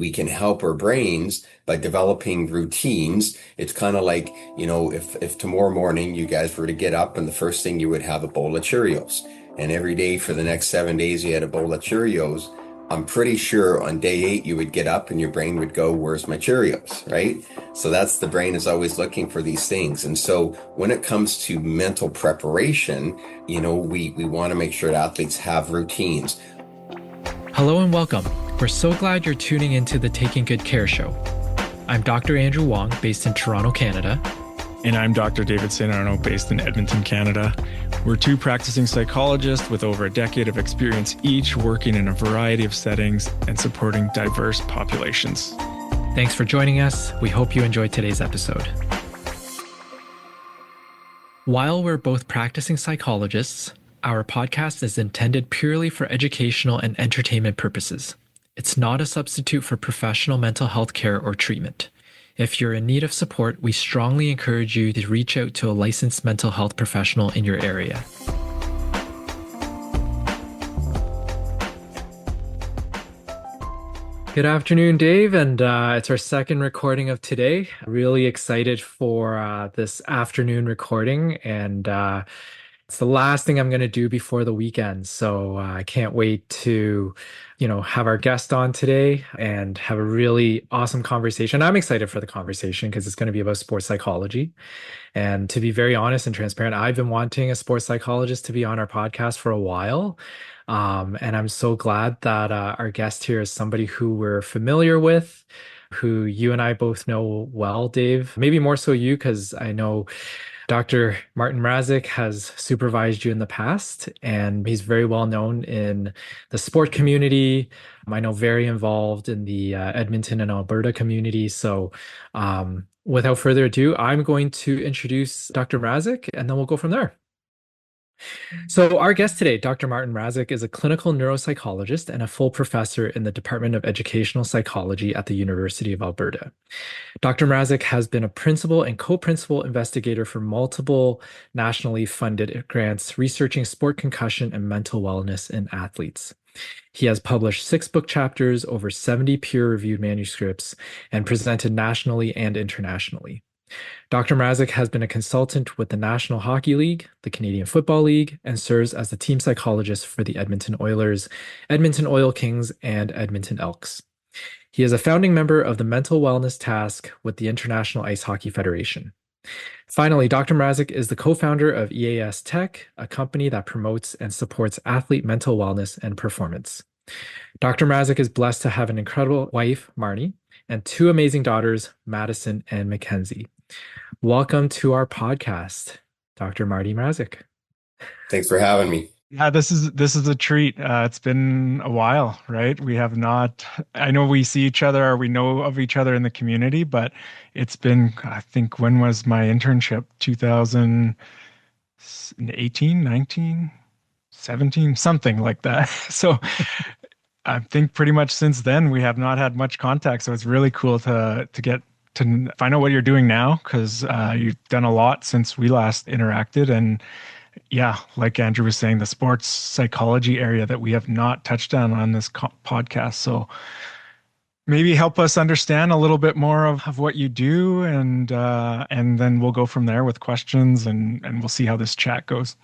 we can help our brains by developing routines. It's kind of like, if tomorrow morning you guys were to get up and the first thing you would have a bowl of Cheerios, and every day for the next 7 days you had a bowl of Cheerios, I'm pretty sure on day 8 you would get up and your brain would go, "Where's my Cheerios?" Right? So that's the brain is always looking for these things. And so when it comes to mental preparation, we want to make sure that athletes have routines. Hello and welcome. We're so glad you're tuning into the Taking Good Care show. I'm Dr. Andrew Wong, based in Toronto, Canada. And I'm Dr. David St. Arnault, based in Edmonton, Canada. We're two practicing psychologists with over a decade of experience each, working in a variety of settings and supporting diverse populations. Thanks for joining us. We hope you enjoyed today's episode. While we're both practicing psychologists, our podcast is intended purely for educational and entertainment purposes. It's not a substitute for professional mental health care or treatment. If you're in need of support, we strongly encourage you to reach out to a licensed mental health professional in your area. Good afternoon, Dave, and it's our second recording of today. Really excited for this afternoon recording, and it's the last thing I'm going to do before the weekend. So I can't wait to, have our guest on today and have a really awesome conversation. I'm excited for the conversation because it's going to be about sports psychology. And to be very honest and transparent, I've been wanting a sports psychologist to be on our podcast for a while. And I'm so glad that our guest here is somebody who we're familiar with, who you and I both know well, Dave. Maybe more so you, because I know Dr. Martin Mrazik has supervised you in the past, and he's very well known in the sport community. I know very involved in the Edmonton and Alberta community. So without further ado, I'm going to introduce Dr. Mrazik, and then we'll go from there. So our guest today, Dr. Martin Mrazik, is a clinical neuropsychologist and a full professor in the Department of Educational Psychology at the University of Alberta. Dr. Mrazik has been a principal and co-principal investigator for multiple nationally funded grants researching sport concussion and mental wellness in athletes. He has published 6 book chapters, over 70 peer-reviewed manuscripts, and presented nationally and internationally. Dr. Mrazik has been a consultant with the National Hockey League, the Canadian Football League, and serves as the team psychologist for the Edmonton Oilers, Edmonton Oil Kings, and Edmonton Elks. He is a founding member of the Mental Wellness Task with the International Ice Hockey Federation. Finally, Dr. Mrazik is the co-founder of EAS Tech, a company that promotes and supports athlete mental wellness and performance. Dr. Mrazik is blessed to have an incredible wife, Marnie, and 2 amazing daughters, Madison and Mackenzie. Welcome to our podcast, Dr. Marty Mrazik. Thanks for having me. Yeah, this is a treat. It's been a while, right? We have not, I know we see each other or we know of each other in the community, but it's been, I think, when was my internship? 2018, 19, 17, something like that. So I think pretty much since then we have not had much contact. So it's really cool to get to find out what you're doing now, because you've done a lot since we last interacted. And yeah, like Andrew was saying, the sports psychology area that we have not touched on this podcast. So maybe help us understand a little bit more of what you do, and then we'll go from there with questions, and we'll see how this chat goes.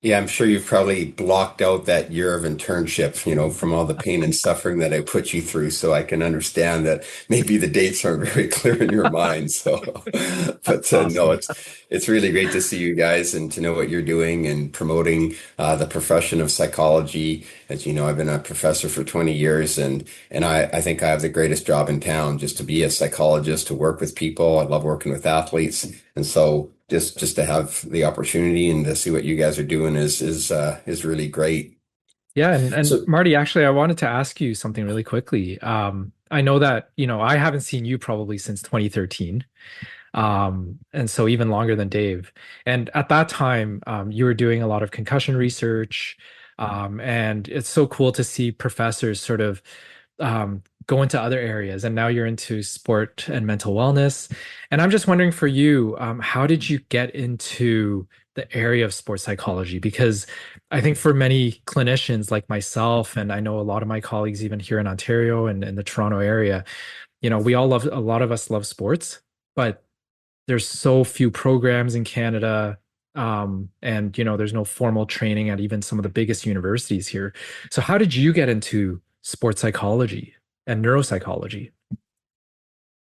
Yeah, I'm sure you've probably blocked out that year of internship, from all the pain and suffering that I put you through. So I can understand that maybe the dates aren't very clear in your mind. So, but no, it's really great to see you guys and to know what you're doing and promoting the profession of psychology. As you know, I've been a professor for 20 years, and I think I have the greatest job in town, just to be a psychologist, to work with people. I love working with athletes, and so just to have the opportunity and to see what you guys are doing is really great. Yeah, and So Marty, actually, I wanted to ask you something really quickly. I know that, I haven't seen you probably since 2013. And so even longer than Dave. And at that time, you were doing a lot of concussion research. And it's so cool to see professors sort of go into other areas, and now you're into sport and mental wellness. And I'm just wondering for you, how did you get into the area of sports psychology? Because I think for many clinicians like myself, and I know a lot of my colleagues even here in Ontario and in the Toronto area, we all love, a lot of us love sports, but there's so few programs in Canada. And there's no formal training at even some of the biggest universities here. So how did you get into sports psychology and neuropsychology?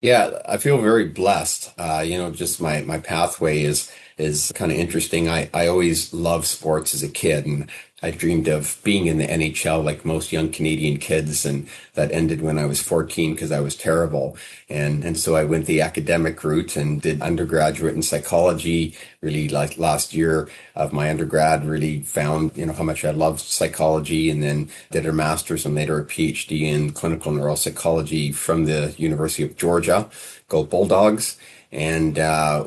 Yeah, I feel very blessed. Just my pathway is kind of interesting. I always loved sports as a kid, and I dreamed of being in the NHL like most young Canadian kids, and that ended when I was 14 because I was terrible. And so I went the academic route and did undergraduate in psychology. Really, like last year of my undergrad, really found how much I loved psychology, and then did a master's and later a PhD in clinical neuropsychology from the University of Georgia. Go Bulldogs. And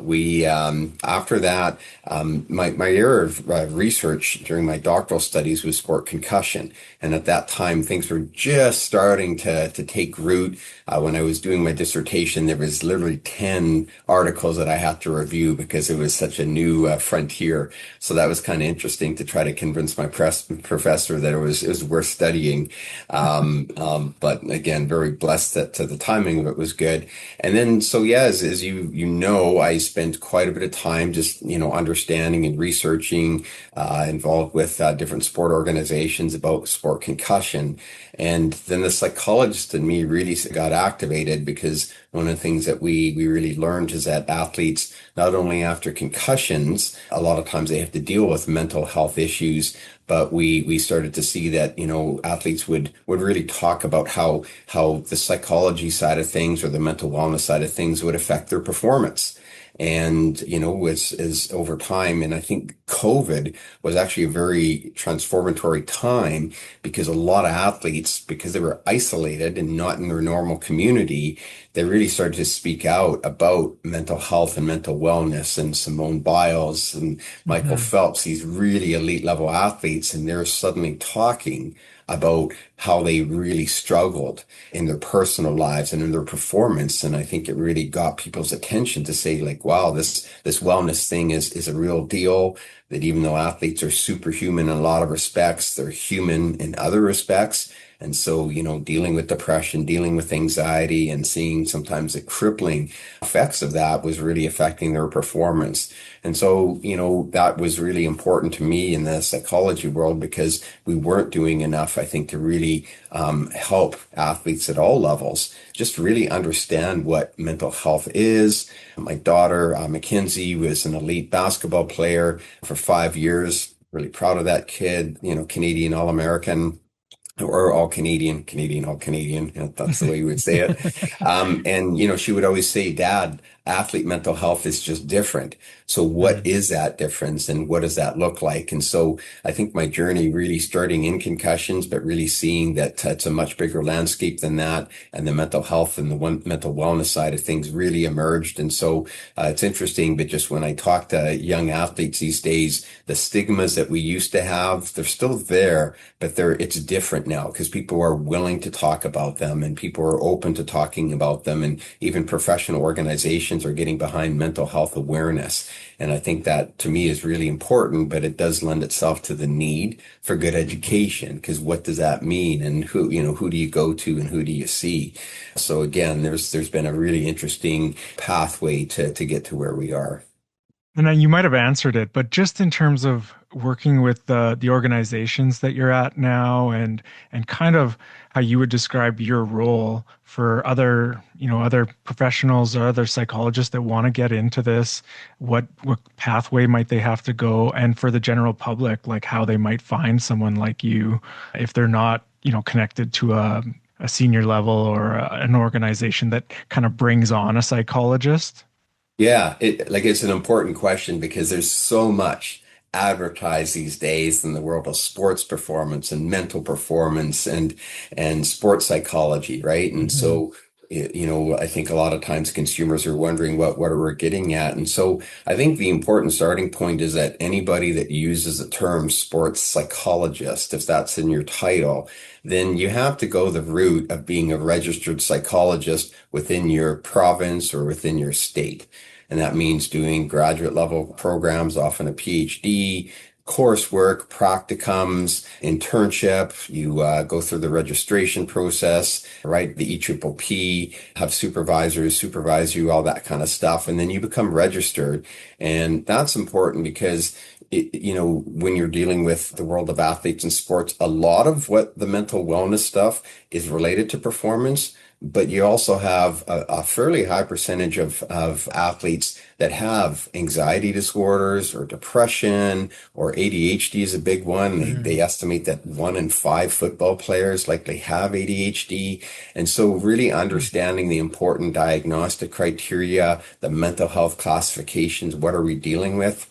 we after that, my area of research during my doctoral studies was sport concussion, and at that time things were just starting to take root. When I was doing my dissertation, there was literally 10 articles that I had to review because it was such a new frontier. So that was kind of interesting to try to convince my professor that it was worth studying. But again, very blessed that the timing of it was good. And then, so yeah, as I spent quite a bit of time just, understanding and researching, involved with different sport organizations about sport concussion. And then the psychologist in me really got activated because one of the things that we really learned is that athletes, not only after concussions, a lot of times they have to deal with mental health issues, but we started to see that, athletes would really talk about how the psychology side of things or the mental wellness side of things would affect their performance. And, as over time, and I think COVID was actually a very transformatory time because a lot of athletes, because they were isolated and not in their normal community, they really started to speak out about mental health and mental wellness. And Simone Biles and Michael Mhm. Phelps, these really elite level athletes, and they're suddenly talking about how they really struggled in their personal lives and in their performance. And I think it really got people's attention to say, like, wow, this wellness thing is a real deal. That even though athletes are superhuman in a lot of respects, they're human in other respects. And so, dealing with depression, dealing with anxiety, and seeing sometimes the crippling effects of that was really affecting their performance. And so, that was really important to me in the psychology world because we weren't doing enough, I think, to really help athletes at all levels just really understand what mental health is. My daughter, Mackenzie, was an elite basketball player for 5 years. Really proud of that kid, Canadian All-American or all Canadian, Canadian, all Canadian. That's the way you would say it. And, she would always say, Dad, athlete mental health is just different. So what Mhm. is that difference and what does that look like? And so I think my journey really starting in concussions, but really seeing that it's a much bigger landscape than that. And the mental health and the mental wellness side of things really emerged. And so it's interesting, but just when I talk to young athletes these days, the stigmas that we used to have, they're still there, but it's different now because people are willing to talk about them and people are open to talking about them. And even professional organizations are getting behind mental health awareness. And I think that to me is really important, but it does lend itself to the need for good education because what does that mean? And who do you go to and who do you see? So again, there's been a really interesting pathway to get to where we are. And you might have answered it, but just in terms of working with the organizations that you're at now and kind of how you would describe your role for other professionals or other psychologists that want to get into this, what pathway might they have to go? And for the general public, like how they might find someone like you if they're not, connected to a senior level or an organization that kind of brings on a psychologist. Yeah, it's an important question because there's so much advertised these days in the world of sports performance and mental performance and sports psychology, right? And Mhm. so I think a lot of times consumers are wondering what are we getting at. And so I think the important starting point is that anybody that uses the term sports psychologist, if that's in your title, then you have to go the route of being a registered psychologist within your province or within your state. And that means doing graduate level programs, often a PhD, coursework, practicums, internship. You go through the registration process, right? The EPPP, have supervisors supervise you, all that kind of stuff. And then you become registered. And that's important because when you're dealing with the world of athletes and sports, a lot of what the mental wellness stuff is related to performance, but you also have a fairly high percentage of athletes that have anxiety disorders or depression, or ADHD is a big one. They estimate that 1 in 5 football players likely have ADHD. And so really understanding the important diagnostic criteria, the mental health classifications, what are we dealing with?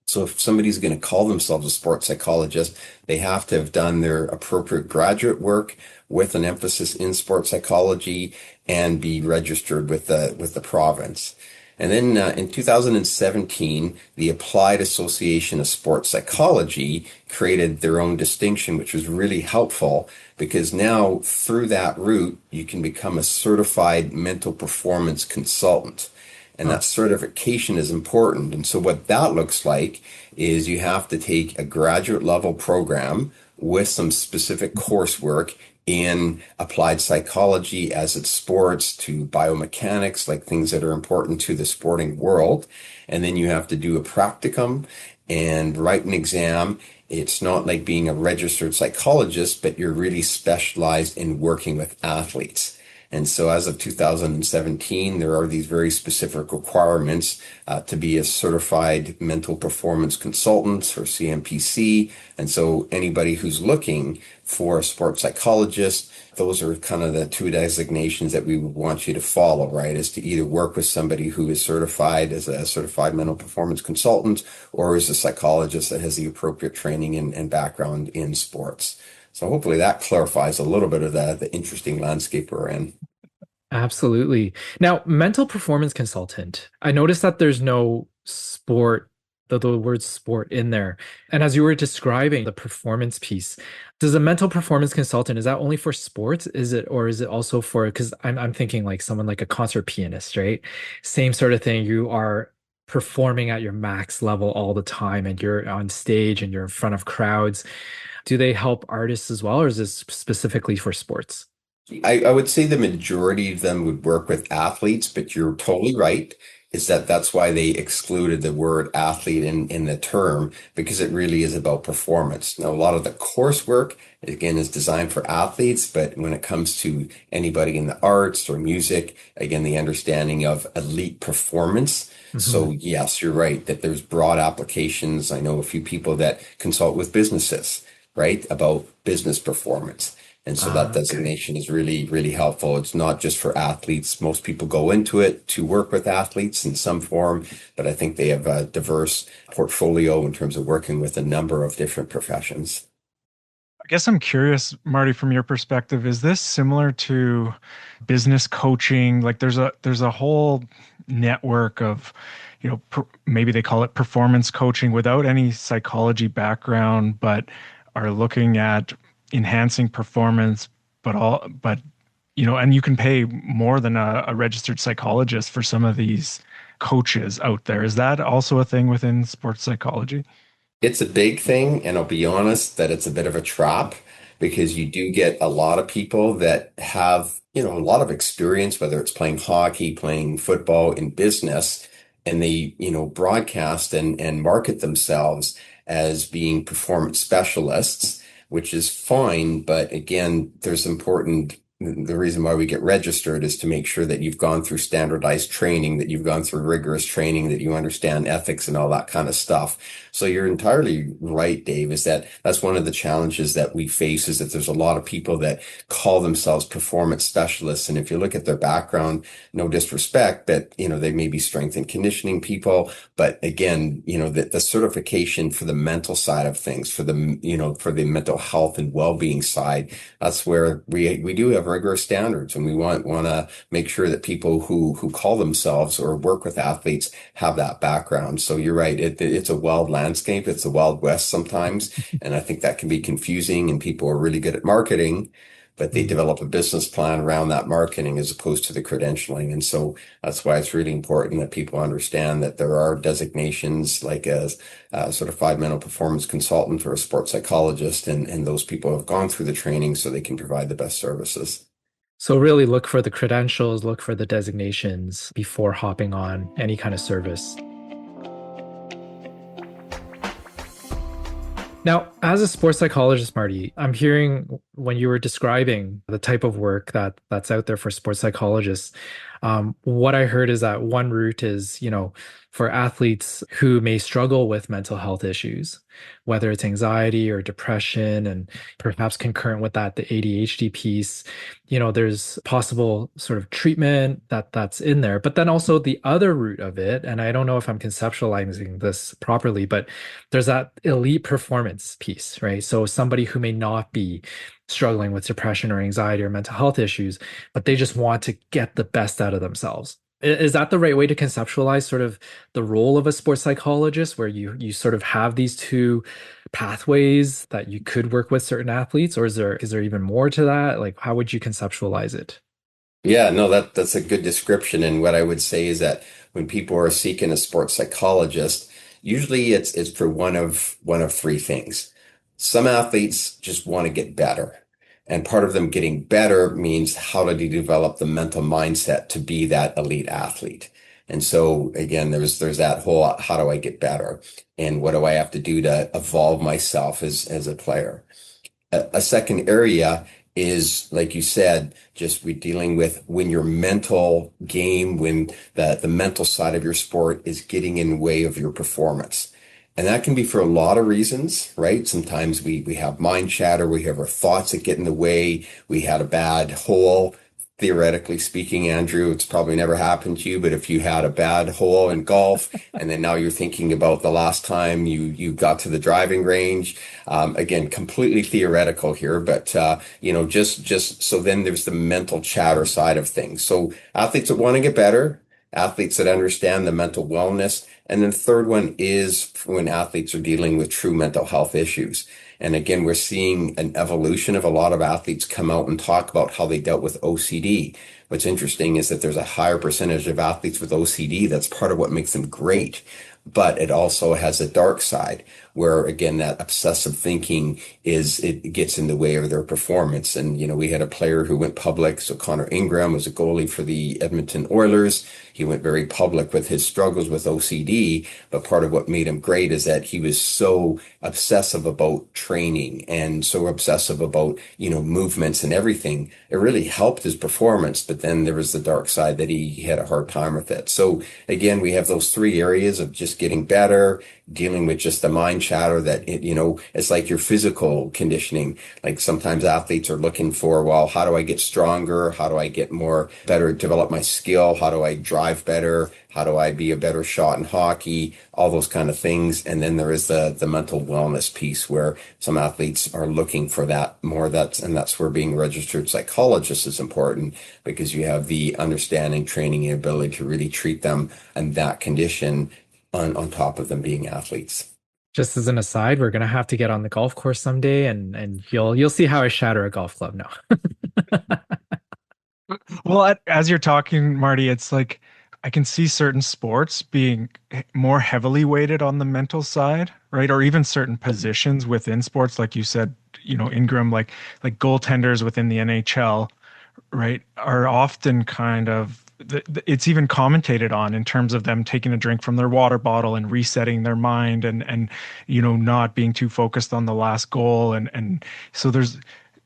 So if somebody's going to call themselves a sports psychologist, they have to have done their appropriate graduate work with an emphasis in sports psychology and be registered with the province. And then in 2017, the Applied Association of Sports Psychology created their own distinction, which was really helpful because now through that route, you can become a certified mental performance consultant. And that certification is important. And so what that looks like is you have to take a graduate level program with some specific coursework in applied psychology as it sports to biomechanics, like things that are important to the sporting world. And then you have to do a practicum and write an exam. It's not like being a registered psychologist, but you're really specialized in working with athletes. And so as of 2017, there are these very specific requirements to be a certified mental performance consultant or CMPC. And so anybody who's looking for a sports psychologist, those are kind of the 2 designations that we would want you to follow, right? Is to either work with somebody who is certified as a certified mental performance consultant or as a psychologist that has the appropriate training and background in sports. So hopefully that clarifies a little bit of the interesting landscape we're in. Absolutely. Now, mental performance consultant, I noticed that there's no sport, the word sport in there. And as you were describing the performance piece, does a mental performance consultant, is that only for sports? Or is it also for, because I'm thinking like someone like a concert pianist, right? Same sort of thing. You are performing at your max level all the time and you're on stage and you're in front of crowds. Do they help artists as well, or is this specifically for sports? I would say the majority of them would work with athletes, but you're totally right. Is that's why they excluded the word athlete in the term, because it really is about performance. Now, a lot of the coursework, again, is designed for athletes, but when it comes to anybody in the arts or music, again, the understanding of elite performance. So yes, you're right that there's broad applications. I know a few people that consult with businesses, right, about business performance. And so that Okay. designation is really, really helpful. It's not just for athletes. Most people go into it to work with athletes in some form, but I think they have a diverse portfolio in terms of working with a number of different professions. I guess I'm curious, Marty, from your perspective, is this similar to business coaching? Like there's a whole network of, maybe they call it performance coaching without any psychology background, but are looking at enhancing performance, and you can pay more than a registered psychologist for some of these coaches out there. Is that also a thing within sports psychology? It's a big thing, and I'll be honest that it's a bit of a trap because you do get a lot of people that have, a lot of experience, whether it's playing hockey, playing football, in business, and they, broadcast and market themselves as being performance specialists, which is fine. But again, the reason why we get registered is to make sure that you've gone through standardized training, that you've gone through rigorous training, that you understand ethics and all that kind of stuff. So you're entirely right, Dave, is that's one of the challenges that we face is that there's a lot of people that call themselves performance specialists. And if you look at their background, no disrespect, but, they may be strength and conditioning people. But again, the certification for the mental side of things, for the mental health and well-being side, that's where we do have rigorous standards, and we want to make sure that people who call themselves or work with athletes have that background. So you're right, it's a wild landscape, it's a wild west sometimes, and I think that can be confusing. And people are really good at marketing, but they develop a business plan around that marketing as opposed to the credentialing. And so that's why it's really important that people understand that there are designations like a certified mental performance consultant or a sports psychologist, and those people have gone through the training so they can provide the best services. So really look for the credentials, look for the designations before hopping on any kind of service. Now, as a sports psychologist, Marty, I'm hearing when you were describing the type of work that's out there for sports psychologists, what I heard is that one route is, for athletes who may struggle with mental health issues, whether it's anxiety or depression, and perhaps concurrent with that, the ADHD piece, there's possible sort of treatment that's in there. But then also the other route of it, and I don't know if I'm conceptualizing this properly, but there's that elite performance piece, right? So somebody who may not be struggling with depression or anxiety or mental health issues, but they just want to get the best out of themselves. Is that the right way to conceptualize sort of the role of a sports psychologist, where you sort of have these two pathways that you could work with certain athletes, or is there even more to that? Like, how would you conceptualize it? Yeah, no, that's a good description. And what I would say is that when people are seeking a sports psychologist, usually it's for one of three things. Some athletes just want to get better. And part of them getting better means how do they develop the mental mindset to be that elite athlete? And so again, there's that whole how do I get better? And what do I have to do to evolve myself as a player? A second area is, like you said, just we're dealing with when your mental game, when the mental side of your sport is getting in the way of your performance. And that can be for a lot of reasons, right? Sometimes we have mind chatter, we have our thoughts that get in the way, we had a bad hole. Theoretically speaking, Andrew, it's probably never happened to you, but if you had a bad hole in golf and then now you're thinking about the last time you got to the driving range, again, completely theoretical here, but just so then there's the mental chatter side of things. So athletes that want to get better, athletes that understand the mental wellness, and then the third one is when athletes are dealing with true mental health issues. And again, we're seeing an evolution of a lot of athletes come out and talk about how they dealt with OCD. What's interesting is that there's a higher percentage of athletes with OCD. That's part of what makes them great. But it also has a dark side where, again, that obsessive thinking it gets in the way of their performance. And, we had a player who went public. So Connor Ingram was a goalie for the Edmonton Oilers. He went very public with his struggles with OCD. But part of what made him great is that he was so obsessive about training and so obsessive about, movements and everything. It really helped his performance. But then there was the dark side that he had a hard time with it. So again, we have those three areas of just getting better, dealing with just the mind chatter that it's like your physical conditioning. Like sometimes athletes are looking for, well, how do I get stronger? How do I get more better, develop my skill? How do I drive better? How do I be a better shot in hockey? All those kind of things. And then there is the mental wellness piece where some athletes are looking for that more. That's where being a registered psychologist is important, because you have the understanding, training, and ability to really treat them and that condition on top of them being athletes. Just as an aside, we're gonna have to get on the golf course someday, and you'll see how I shatter a golf club now. Well, as you're talking, Marty, it's like I can see certain sports being more heavily weighted on the mental side, right? Or even certain positions within sports, like you said, Ingram, like goaltenders within the NHL, right, are often kind of it's even commentated on in terms of them taking a drink from their water bottle and resetting their mind and not being too focused on the last goal and so there's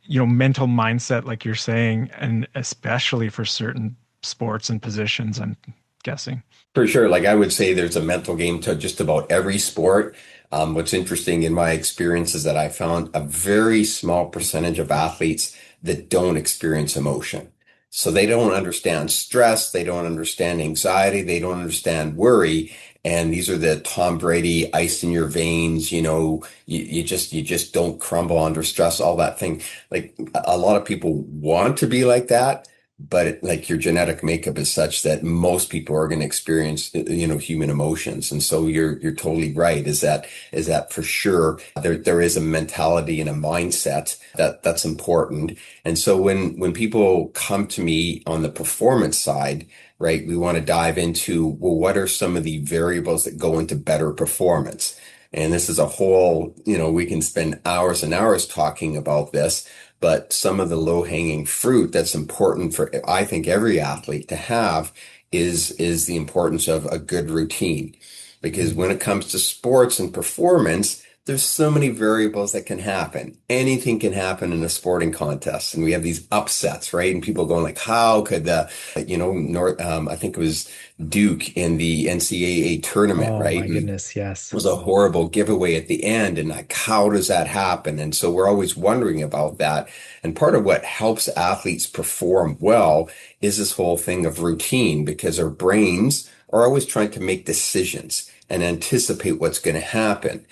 mental mindset, like you're saying, and especially for certain sports and positions, I'm guessing. For sure. Like I would say there's a mental game to just about every sport. What's interesting in my experience is that I found a very small percentage of athletes that don't experience emotion. So they don't understand stress, they don't understand anxiety, they don't understand worry. And these are the Tom Brady ice in your veins, you just don't crumble under stress, all that thing. Like a lot of people want to be like that, but like your genetic makeup is such that most people are going to experience, human emotions. And so you're totally right. Is that for sure there is a mentality and a mindset that's important. And so when people come to me on the performance side, right, we want to dive into, well, what are some of the variables that go into better performance? And this is a whole, we can spend hours and hours talking about this, but some of the low-hanging fruit that's important for, I think, every athlete to have is the importance of a good routine. Because when it comes to sports and performance, there's so many variables that can happen. Anything can happen in a sporting contest. And we have these upsets, right? And people going like, how could I think it was Duke in the NCAA tournament, Oh right? my goodness, yes. Was a horrible giveaway at the end. And like, how does that happen? And so we're always wondering about that. And part of what helps athletes perform well is this whole thing of routine, because our brains are always trying to make decisions and anticipate what's going to happen.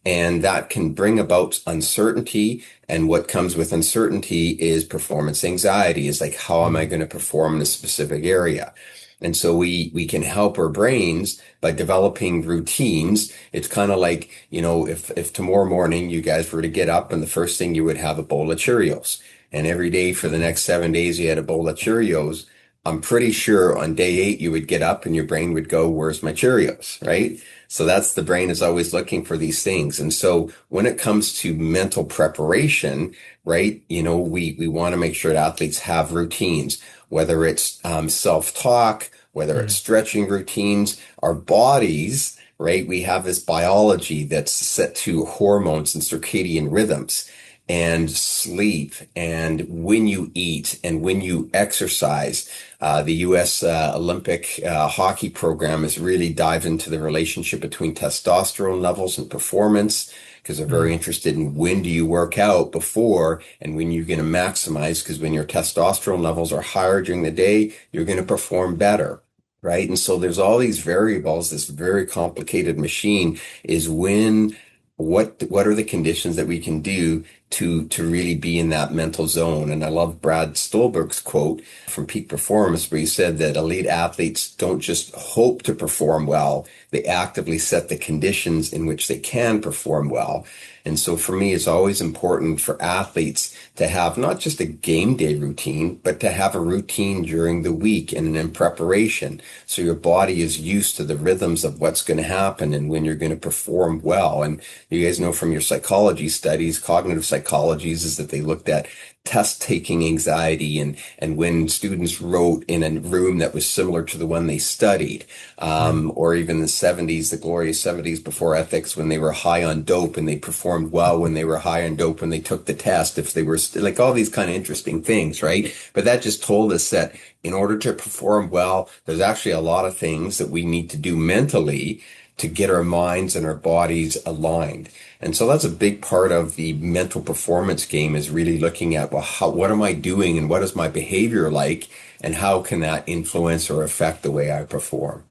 And that can bring about uncertainty. And what comes with uncertainty is performance anxiety, is like, how am I Mm. going to perform in a specific area? And so we can help our brains by developing routines. It's kind of like, if tomorrow morning you guys were to get up and the first thing you would have a bowl of Cheerios, and every day for the next 7 days you had a bowl of Cheerios, I'm pretty sure on day 8 you would get up and your brain would go, where's my Cheerios, right? So that's, the brain is always looking for these things. And so when it comes to mental preparation, right, we want to make sure that athletes have routines, whether it's self-talk, whether it's Mm. stretching routines, our bodies, right? We have this biology that's set to hormones and circadian rhythms and sleep and when you eat and when you exercise. The U.S. Olympic hockey program has really dived into the relationship between testosterone levels and performance, because they're very Mm. interested in when do you work out before and when you're going to maximize, because when your testosterone levels are higher during the day, you're going to perform better. Right. And so there's all these variables. This very complicated machine is what are the conditions that we can do to really be in that mental zone. And I love Brad Stolberg's quote from Peak Performance, where he said that elite athletes don't just hope to perform well, they actively set the conditions in which they can perform well. And so for me, it's always important for athletes to have not just a game day routine, but to have a routine during the week and in preparation. So your body is used to the rhythms of what's going to happen and when you're going to perform well. And you guys know from your psychology studies, cognitive psychologies, is that they looked at test taking anxiety and when students wrote in a room that was similar to the one they studied, Mm. or even the 70s, the glorious 70s before ethics, when they were high on dope and they performed well when they were high on dope when they took the test, if they were like all these kind of interesting things, right? But that just told us that in order to perform well, there's actually a lot of things that we need to do mentally to get our minds and our bodies aligned. And so that's a big part of the mental performance game, is really looking at, well, what am I doing and what is my behavior like and how can that influence or affect the way I perform?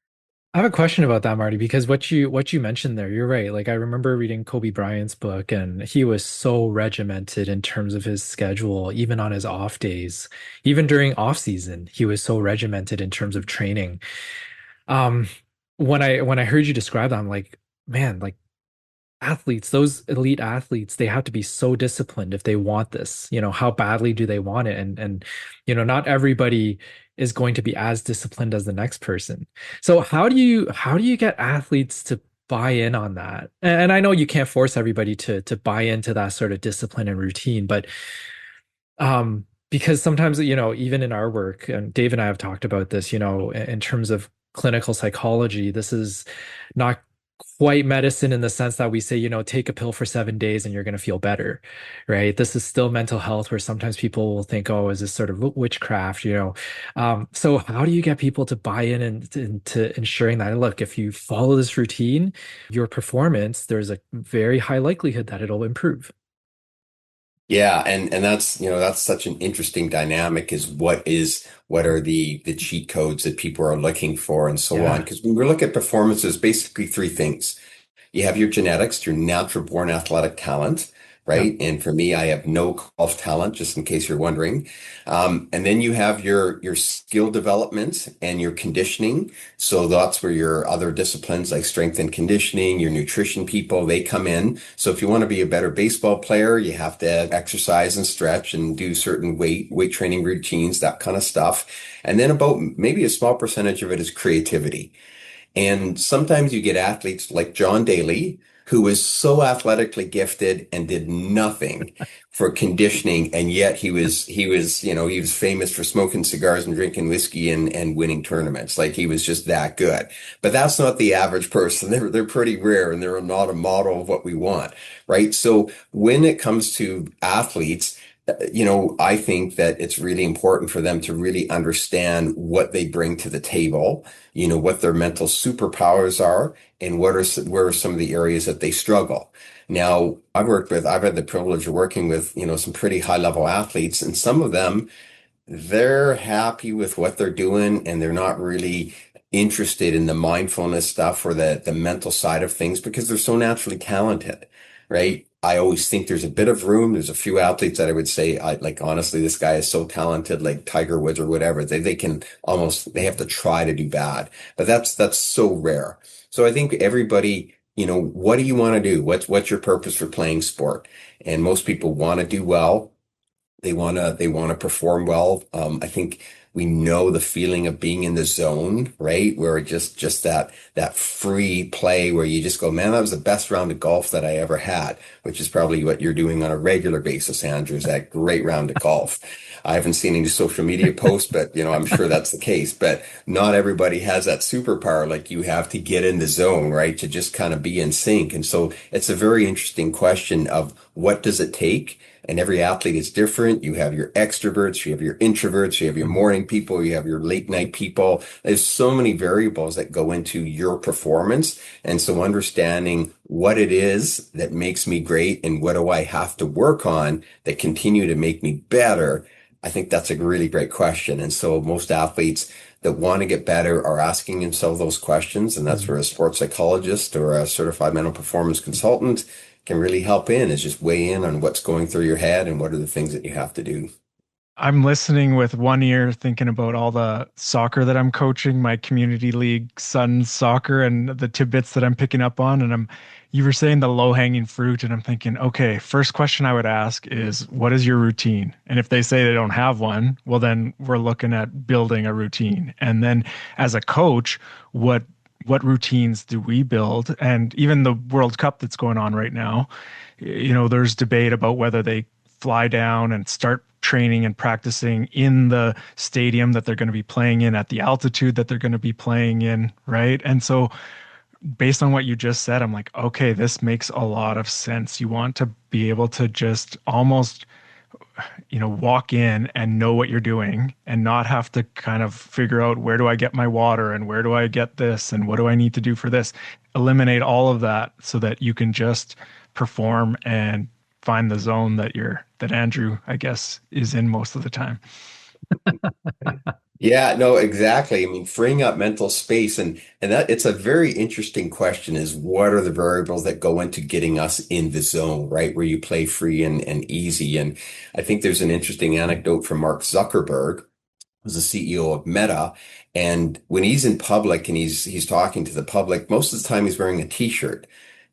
I have a question about that, Marty, because what you mentioned there, you're right. Like I remember reading Kobe Bryant's book, and he was so regimented in terms of his schedule, even on his off days, even during off season, he was so regimented in terms of training. Um, when I heard you describe that, I'm like, man, like athletes, those elite athletes, they have to be so disciplined if they want this. How badly do they want it? And not everybody is going to be as disciplined as the next person. So how do you get athletes to buy in on that? And I know you can't force everybody to buy into that sort of discipline and routine, but because sometimes, even in our work, and Dave and I have talked about this, in terms of clinical psychology, this is not quite medicine in the sense that we say, take a pill for 7 days and you're going to feel better, right? This is still mental health, where sometimes people will think, oh, is this sort of witchcraft? So how do you get people to buy in and into ensuring that, look, if you follow this routine, your performance, there's a very high likelihood that it'll improve. Yeah, and that's that's such an interesting dynamic is what are the cheat codes that people are looking for and so on. Yeah. Because when we look at performances, basically three things. You have your genetics, your natural born athletic talent, Yep. right? And for me, I have no golf talent, just in case you're wondering. And then you have your skill development and your conditioning. So that's where your other disciplines like strength and conditioning, your nutrition people, they come in. So if you want to be a better baseball player, you have to exercise and stretch and do certain weight training routines, that kind of stuff. And then about maybe a small percentage of it is creativity. And sometimes you get athletes like John Daly, who was so athletically gifted and did nothing for conditioning, and yet he was famous for smoking cigars and drinking whiskey and winning tournaments. Like he was just that good. But that's not the average person. They're pretty rare and they're not a model of what we want, right? So when it comes to athletes, I think that it's really important for them to really understand what they bring to the table, what their mental superpowers are, and where are some of the areas that they struggle. Now, I've had the privilege of working with, some pretty high level athletes, and some of them, they're happy with what they're doing and they're not really interested in the mindfulness stuff or the mental side of things because they're so naturally talented, right? I always think there's a bit of room. There's a few athletes that I would say, I like, honestly, this guy is so talented, like Tiger Woods or whatever. They have to try to do bad, but that's so rare. So I think everybody, what do you want to do? What's your purpose for playing sport? And most people want to do well. They want to perform well. I think we know the feeling of being in the zone, right? Where just that free play where you just go, man, that was the best round of golf that I ever had, which is probably what you're doing on a regular basis, Andrew, is that great round of golf. I haven't seen any social media posts, but I'm sure that's the case. But not everybody has that superpower like you have to get in the zone, right? To just kind of be in sync. And so it's a very interesting question of what does it take? And every athlete is different. You have your extroverts, you have your introverts, you have your Mhm. morning people, you have your late night people. There's so many variables that go into your performance. And so understanding what it is that makes me great and what do I have to work on that continue to make me better, I think that's a really great question. And so most athletes that want to get better are asking themselves those questions. And that's Mhm. where a sports psychologist or a certified mental performance consultant can really help in is just weigh in on what's going through your head and what are the things that you have to do. I'm listening with one ear, thinking about all the soccer that I'm coaching, my community league sons soccer, and the tidbits that I'm picking up on. You were saying the low hanging fruit, and I'm thinking, okay, first question I would ask is, what is your routine? And if they say they don't have one, well, then we're looking at building a routine. And then as a coach, what routines do we build? And even the World Cup that's going on right now, there's debate about whether they fly down and start training and practicing in the stadium that they're going to be playing in at the altitude that they're going to be playing in, right? And so based on what you just said, I'm like, okay, this makes a lot of sense. You want to be able to just almost, walk in and know what you're doing and not have to kind of figure out where do I get my water and where do I get this and what do I need to do for this. Eliminate all of that so that you can just perform and find the zone that Andrew, I guess, is in most of the time. Yeah, no, exactly. I mean, freeing up mental space and that it's a very interesting question is what are the variables that go into getting us in the zone, right? Where you play free and easy. And I think there's an interesting anecdote from Mark Zuckerberg, who's the CEO of Meta. And when he's in public and he's talking to the public, most of the time he's wearing a t-shirt.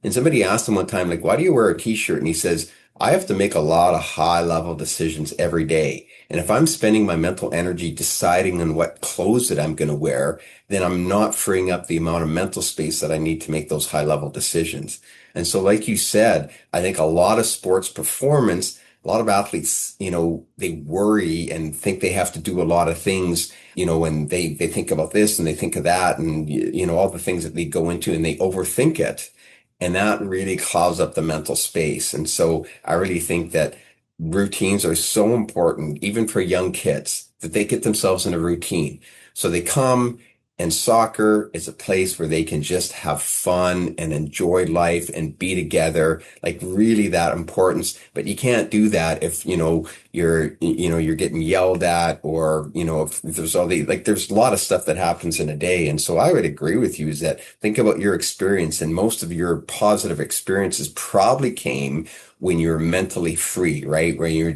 And somebody asked him one time, like, why do you wear a t-shirt? And he says, I have to make a lot of high level decisions every day. And if I'm spending my mental energy deciding on what clothes that I'm going to wear, then I'm not freeing up the amount of mental space that I need to make those high level decisions. And so, like you said, I think a lot of sports performance, a lot of athletes, they worry and think they have to do a lot of things, and they think about this and they think of that and, all the things that they go into and they overthink it. And that really clouds up the mental space. And so I really think that routines are so important, even for young kids, that they get themselves in a routine. So they come. And soccer is a place where they can just have fun and enjoy life and be together, like really that importance. But you can't do that if, you're getting yelled at, or, if there's like, there's a lot of stuff that happens in a day. And so I would agree with you is that think about your experience, and most of your positive experiences probably came when you're mentally free, right? Where you're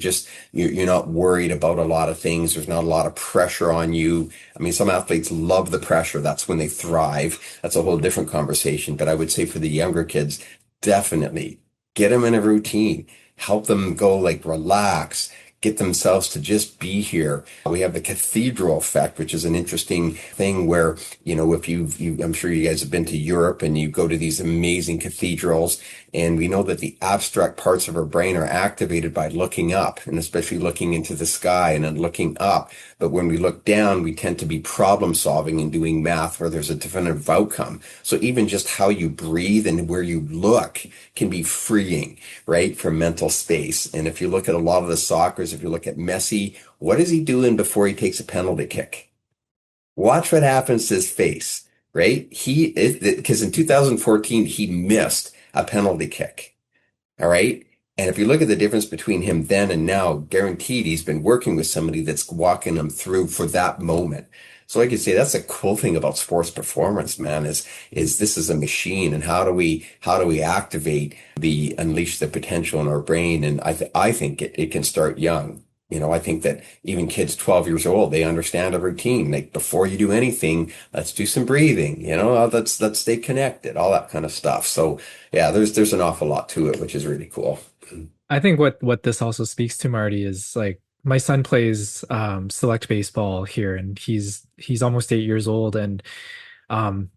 not worried about a lot of things. There's not a lot of pressure on you. I mean, some athletes love the pressure. That's when they thrive. That's a whole different conversation. But I would say for the younger kids, definitely get them in a routine, help them go like relax, get themselves to just be here. We have the cathedral effect, which is an interesting thing where, if I'm sure you guys have been to Europe and you go to these amazing cathedrals, and we know that the abstract parts of our brain are activated by looking up, and especially looking into the sky and then looking up. But when we look down, we tend to be problem solving and doing math where there's a definitive outcome. So even just how you breathe and where you look can be freeing, right, for mental space. And if you look at a lot of the soccer, if you look at Messi, what is he doing before he takes a penalty kick? Watch what happens to his face, right? Because in 2014, he missed a penalty kick. All right. And if you look at the difference between him then and now, guaranteed he's been working with somebody that's walking him through for that moment. So I could say that's a cool thing about sports performance, man, is this is a machine, and how do we activate unleash the potential in our brain? And I think it can start young. I think that even kids 12 years old, they understand a routine. Like before you do anything, let's do some breathing, let's stay connected, all that kind of stuff. So yeah, there's an awful lot to it, which is really cool. I think what this also speaks to, Marty, is like my son plays select baseball here, and he's almost 8 years old, and um,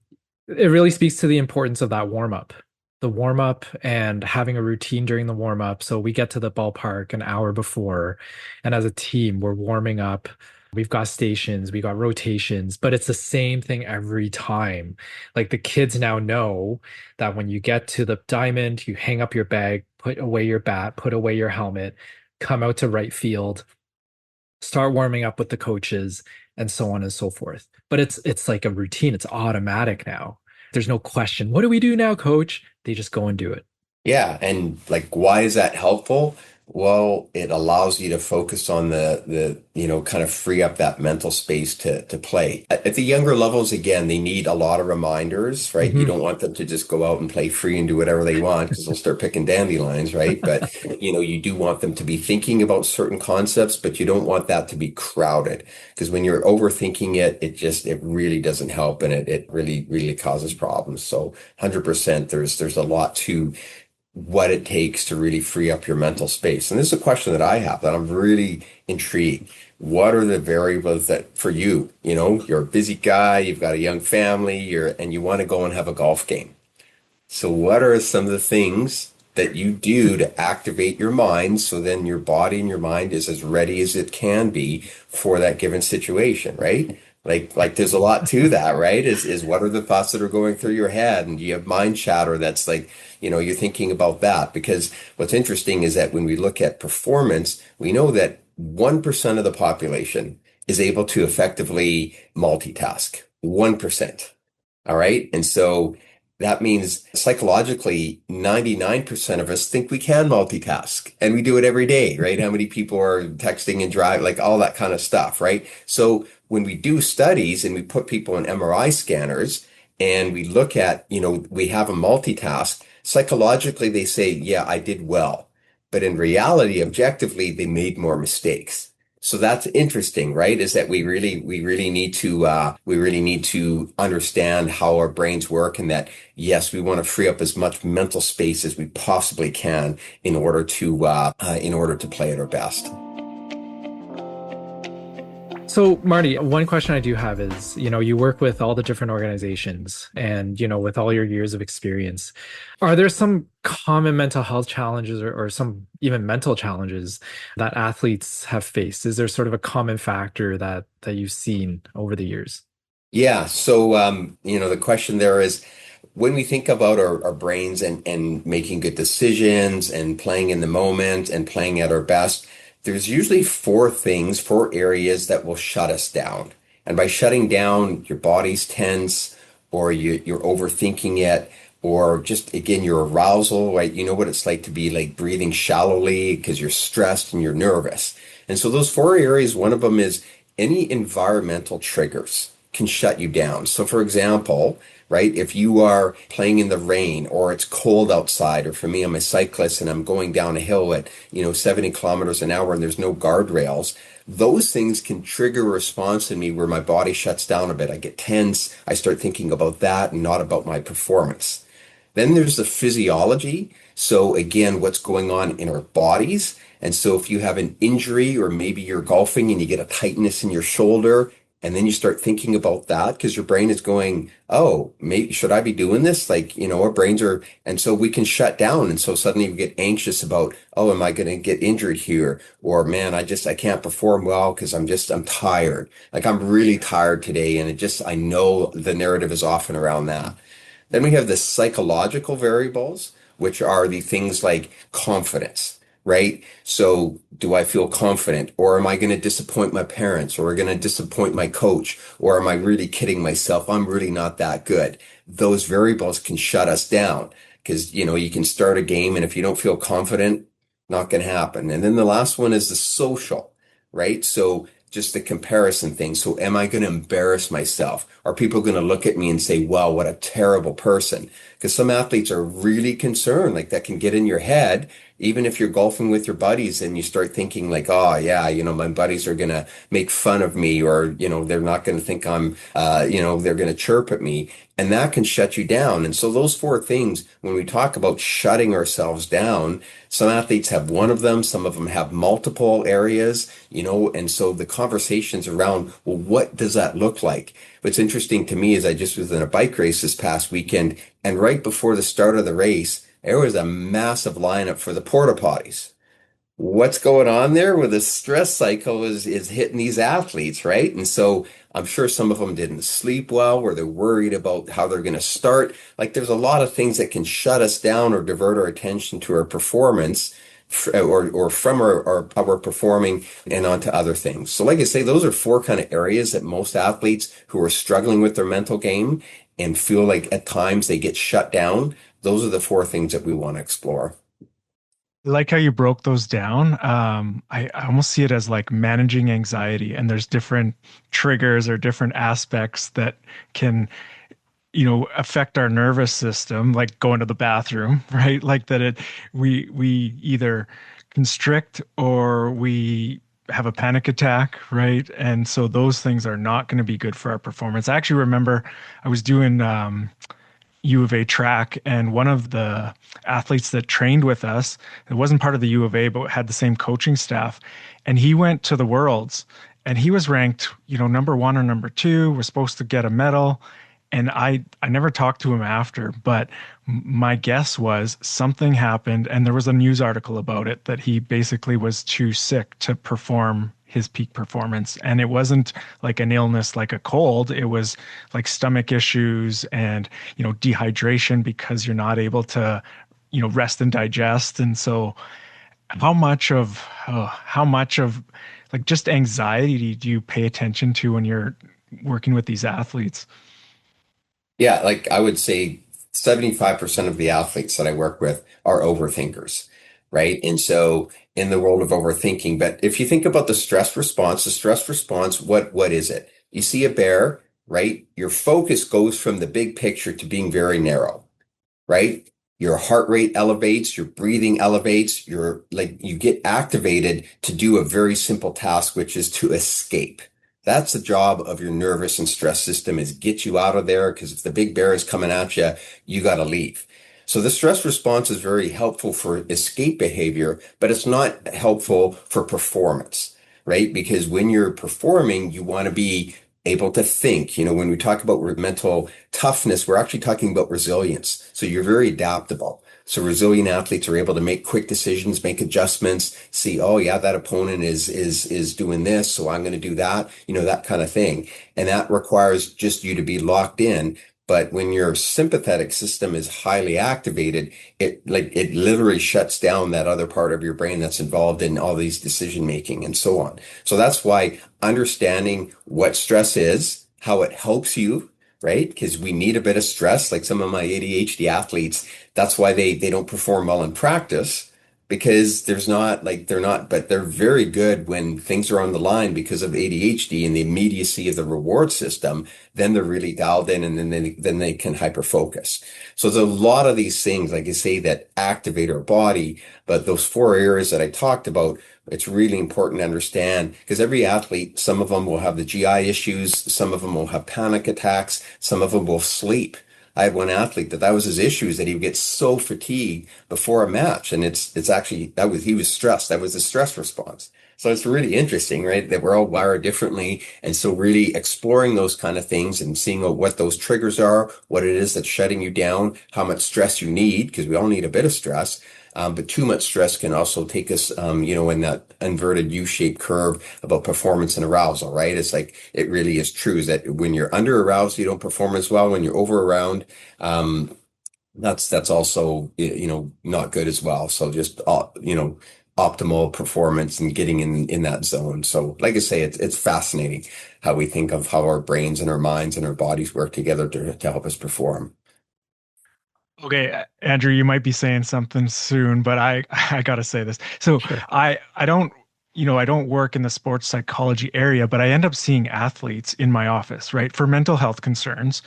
it really speaks to the importance of that warm up and having a routine during the warm up. So we get to the ballpark an hour before, and as a team, we're warming up. We've got stations, we got rotations, but it's the same thing every time. Like the kids now know that when you get to the diamond, you hang up your bag, put away your bat, put away your helmet, come out to right field, start warming up with the coaches, and so on and so forth. But it's like a routine. It's automatic now. There's no question. What do we do now, coach? They just go and do it. Yeah, and like, why is that helpful? Well, it allows you to focus on kind of free up that mental space to play. At the younger levels, again, they need a lot of reminders, right? You Mhm. don't want them to just go out and play free and do whatever they want because they'll start picking dandelions, right? But, you do want them to be thinking about certain concepts, but you don't want that to be crowded, because when you're overthinking it, it really doesn't help, and it really, really causes problems. So 100%, there's a lot to what it takes to really free up your mental space. And this is a question that I have that I'm really intrigued. What are the variables that for you, you're a busy guy, you've got a young family, and you want to go and have a golf game. So what are some of the things that you do to activate your mind so then your body and your mind is as ready as it can be for that given situation, right? Like there's a lot to that, right? Is what are the thoughts that are going through your head? And you have mind chatter that's like, you're thinking about that. Because what's interesting is that when we look at performance, we know that 1% of the population is able to effectively multitask. 1%. All right. And so that means psychologically, 99% of us think we can multitask, and we do it every day, right? How many people are texting and drive, like all that kind of stuff, right? So when we do studies and we put people in MRI scanners and we look at, we have a multitask, psychologically, they say, yeah, I did well. But in reality, objectively, they made more mistakes. So that's interesting, right? Is that we really need to understand how our brains work, and that yes, we want to free up as much mental space as we possibly can in order to play at our best. So, Marty, one question I do have is, you work with all the different organizations and, with all your years of experience, are there some common mental health challenges or some even mental challenges that athletes have faced? Is there sort of a common factor that you've seen over the years? Yeah. So, the question there is, when we think about our brains and making good decisions and playing in the moment and playing at our best, there's usually four areas that will shut us down. And by shutting down, your body's tense, or you're overthinking it, or just again, your arousal, right? You know what it's like to be like breathing shallowly because you're stressed and you're nervous. And so those four areas, one of them is any environmental triggers can shut you down. So for example, right, if you are playing in the rain or it's cold outside, or for me, I'm a cyclist and I'm going down a hill at, 70 kilometers an hour and there's no guardrails, those things can trigger a response in me where my body shuts down a bit. I get tense. I start thinking about that and not about my performance. Then there's the physiology. So again, what's going on in our bodies. And so if you have an injury, or maybe you're golfing and you get a tightness in your shoulder, and then you start thinking about that because your brain is going, oh, maybe should I be doing this? Like, our brains are, and so we can shut down. And so suddenly we get anxious about, oh, am I going to get injured here? Or man, I can't perform well because I'm tired. Like I'm really tired today. And I know the narrative is often around that. Then we have the psychological variables, which are the things like confidence, right? So do I feel confident, or am I going to disappoint my parents, or going to disappoint my coach, or am I really kidding myself? I'm really not that good. Those variables can shut us down because, you can start a game and if you don't feel confident, not going to happen. And then the last one is the social, right? So just the comparison thing. So am I going to embarrass myself? Are people going to look at me and say, wow, what a terrible person? Because some athletes are really concerned, like that can get in your head, even if you're golfing with your buddies and you start thinking like, oh yeah, my buddies are going to make fun of me, or, they're not going to think I'm, they're going to chirp at me. And that can shut you down. And so those four things, when we talk about shutting ourselves down, some athletes have one of them, some of them have multiple areas, and so the conversations around, well, what does that look like? What's interesting to me is I just was in a bike race this past weekend, and right before the start of the race, there was a massive lineup for the porta potties. What's going on there with the stress cycle is hitting these athletes, right? And so I'm sure some of them didn't sleep well, or they're worried about how they're going to start. Like there's a lot of things that can shut us down or divert our attention to our performance, or from our how we're performing and onto other things. So like I say, those are four kind of areas that most athletes who are struggling with their mental game and feel like at times they get shut down, those are the four things that we want to explore. I like how you broke those down. I almost see it as like managing anxiety, and there's different triggers or different aspects that can, affect our nervous system, like going to the bathroom, right? Like that we either constrict or we have a panic attack, right? And so those things are not going to be good for our performance. I actually remember I was doing U of A track, and one of the athletes that trained with us, it wasn't part of the U of A, but had the same coaching staff, and he went to the Worlds, and he was ranked, number one or number two, was supposed to get a medal. And I never talked to him after, but my guess was something happened, and there was a news article about it, that he basically was too sick to perform his peak performance. And it wasn't like an illness like a cold. It was like stomach issues and, dehydration because you're not able to, rest and digest. And so how much of like just anxiety do you pay attention to when you're working with these athletes? Yeah, like I would say 75% of the athletes that I work with are overthinkers, right? And so in the world of overthinking, but if you think about the stress response, what is it? You see a bear, right? Your focus goes from the big picture to being very narrow, right? Your heart rate elevates, your breathing elevates, you get activated to do a very simple task, which is to escape. That's the job of your nervous and stress system, is get you out of there, because if the big bear is coming at you, you got to leave. So the stress response is very helpful for escape behavior, but it's not helpful for performance, right? Because when you're performing, you want to be able to think. When we talk about mental toughness, we're actually talking about resilience. So you're very adaptable. So resilient athletes are able to make quick decisions, make adjustments, see, oh yeah, that opponent is doing this, so I'm going to do that, that kind of thing. And that requires just you to be locked in. But when your sympathetic system is highly activated, it literally shuts down that other part of your brain that's involved in all these decision making and so on. So that's why understanding what stress is, how it helps you, right? Because we need a bit of stress. Like some of my ADHD athletes, that's why they don't perform well in practice because there's not like they're not, but they're very good when things are on the line because of ADHD and the immediacy of the reward system. Then they're really dialed in, and then they can hyper focus. So there's a lot of these things, like I say, that activate our body. But those four areas that I talked about, it's really important to understand because every athlete, some of them will have the GI issues, some of them will have panic attacks, some of them will sleep. I had one athlete that was his issues that he would get so fatigued before a match, and it's actually he was stressed. That was the stress response. So it's really interesting, right? That we're all wired differently, and so really exploring those kind of things and seeing what those triggers are, what it is that's shutting you down, how much stress you need, because we all need a bit of stress. But too much stress can also take us, in that inverted U-shaped curve about performance and arousal, right? It's like, it really is true is that when you're under aroused, you don't perform as well. When you're over around, that's also, not good as well. So just, optimal performance and getting in that zone. So like I say, it's fascinating how we think of how our brains and our minds and our bodies work together to help us perform. Okay, Andrew, you might be saying something soon, but I gotta say this. So Sure. I don't, I don't work in the sports psychology area, but I end up seeing athletes in my office, right, for mental health concerns.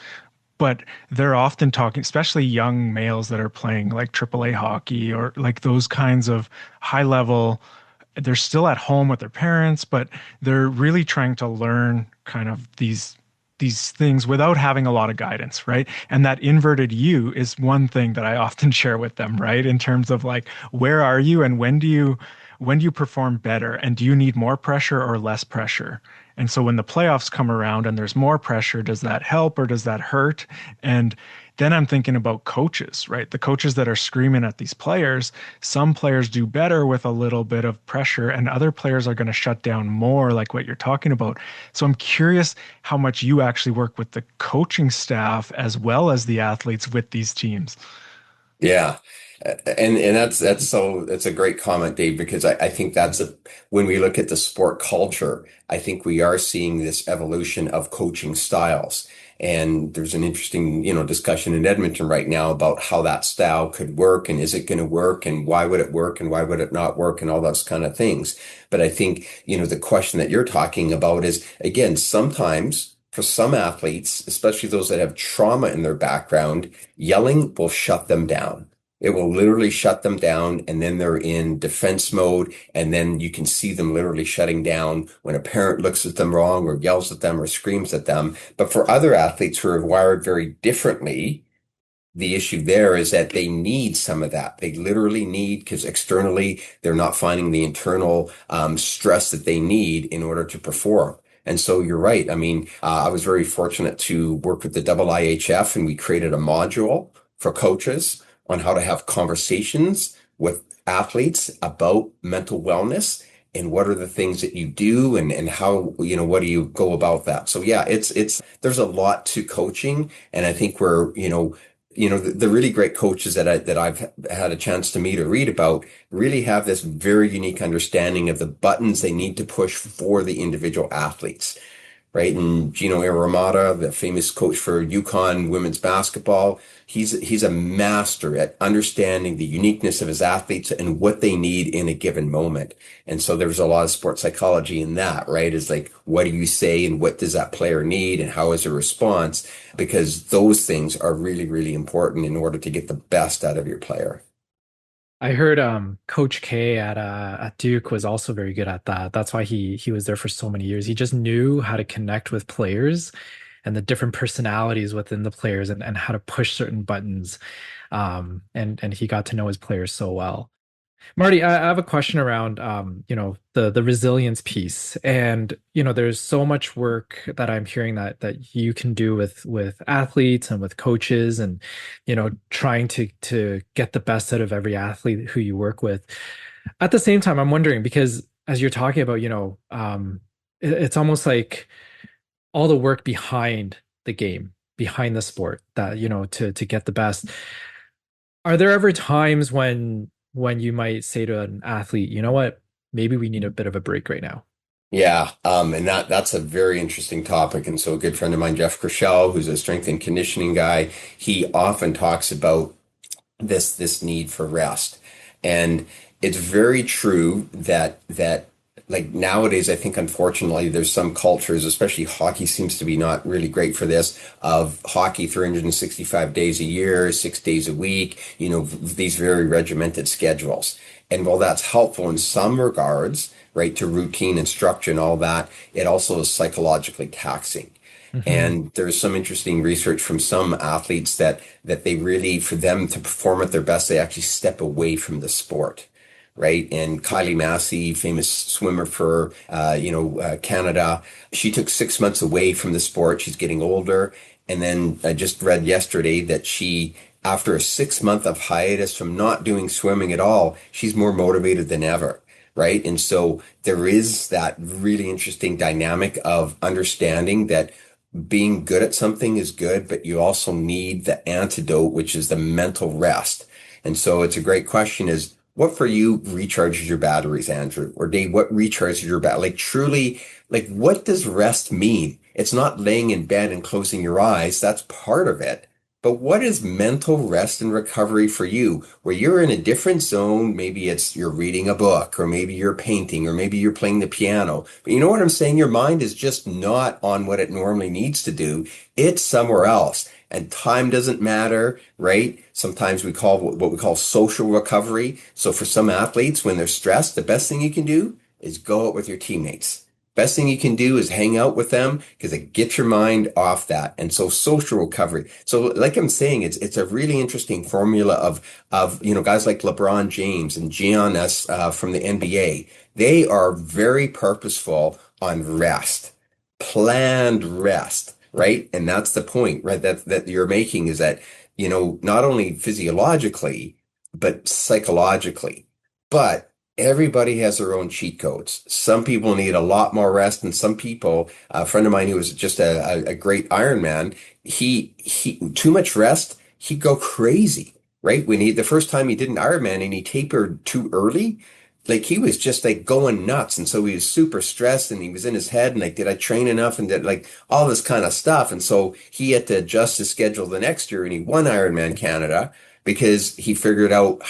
But they're often talking, especially young males that are playing like AAA hockey or like those kinds of high level. They're still at home with their parents, but they're really trying to learn kind of these things without having a lot of guidance, right? And that inverted U is one thing that I often share with them, right? In terms of like, where are you and when do you perform better? And do you need more pressure or less pressure? And so when the playoffs come around and there's more pressure, does that help or does that hurt? And then I'm thinking about coaches, right? The coaches that are screaming at these players, some players do better with a little bit of pressure, and other players are going to shut down more, like what you're talking about. So I'm curious how much you actually work with the coaching staff as well as the athletes with these teams. Yeah. And that's a great comment, Dave, because I think when we look at the sport culture, I think we are seeing this evolution of coaching styles. And there's an interesting, discussion in Edmonton right now about how that style could work and is it going to work and why would it work and why would it not work and all those kind of things. But I think, the question that you're talking about is, again, sometimes for some athletes, especially those that have trauma in their background, yelling will shut them down. It will literally shut them down, and then they're in defense mode, and then you can see them literally shutting down when a parent looks at them wrong or yells at them or screams at them. But for other athletes who are wired very differently, the issue there is that they need some of that. They literally need, because externally they're not finding the internal stress that they need in order to perform. And so you're right. I mean, I was very fortunate to work with the IIHF, and we created a module for coaches on how to have conversations with athletes about mental wellness and what are the things that you do and how, what do you go about that? So yeah, there's a lot to coaching. And I think the really great coaches that I've had a chance to meet or read about really have this very unique understanding of the buttons they need to push for the individual athletes, right? And Gino Aramata, the famous coach for UConn women's basketball, he's a master at understanding the uniqueness of his athletes and what they need in a given moment. And so there's a lot of sports psychology in that, right? Is like, what do you say and what does that player need and how is a response? Because those things are really, really important in order to get the best out of your player. I heard Coach K at Duke was also very good at that. That's why he was there for so many years. He just knew how to connect with players and the different personalities within the players and how to push certain buttons. And he got to know his players so well. Marty, I have a question around the resilience piece. And there's so much work that I'm hearing that you can do with athletes and with coaches and trying to get the best out of every athlete who you work with. At the same time, I'm wondering because as you're talking about, it's almost like all the work behind the game behind the sport that, to get the best. Are there ever times when you might say to an athlete, you know what, maybe we need a bit of a break right now? Yeah, and that's a very interesting topic. And so a good friend of mine, Jeff Chrishell, who's a strength and conditioning guy, he often talks about this need for rest. And it's very true that like nowadays, I think unfortunately there's some cultures, especially hockey seems to be not really great for this, of hockey 365 days a year, 6 days a week, these very regimented schedules. And while that's helpful in some regards, right, to routine and structure and all that, it also is psychologically taxing. Hmm. And there's some interesting research from some athletes that they really, for them to perform at their best, they actually step away from the sport, right? And Kylie Massey, famous swimmer for Canada, she took 6 months away from the sport. She's getting older, and then I just read yesterday that she, after a 6 month of hiatus from not doing swimming at all, she's more motivated than ever. Right. And so there is that really interesting dynamic of understanding that being good at something is good, but you also need the antidote, which is the mental rest. And so it's a great question is what for you recharges your batteries, Andrew? Or Dave, what recharges your battery? Like truly, like what does rest mean? It's not laying in bed and closing your eyes. That's part of it. But what is mental rest and recovery for you? Where you're in a different zone, maybe it's you're reading a book, or maybe you're painting, or maybe you're playing the piano. But you know what I'm saying? Your mind is just not on what it normally needs to do. It's somewhere else. And time doesn't matter, right? Sometimes we call what we call social recovery. So for some athletes, when they're stressed, the best thing you can do is go out with your teammates. Best thing you can do is hang out with them because it gets your mind off that. And so social recovery. So like I'm saying, it's a really interesting formula of guys like LeBron James and Giannis from the NBA. They are very purposeful on rest, planned rest, right? And that's the point, right? That you're making is that, not only physiologically, but psychologically. But everybody has their own cheat codes. Some people need a lot more rest than some people. A friend of mine who was just a great Ironman, he too much rest, he'd go crazy, right? The first time he did an Ironman and he tapered too early, like he was just like going nuts. And so he was super stressed and he was in his head and like, did I train enough? And did like all this kind of stuff. And so he had to adjust his schedule the next year and he won Ironman Canada because he figured out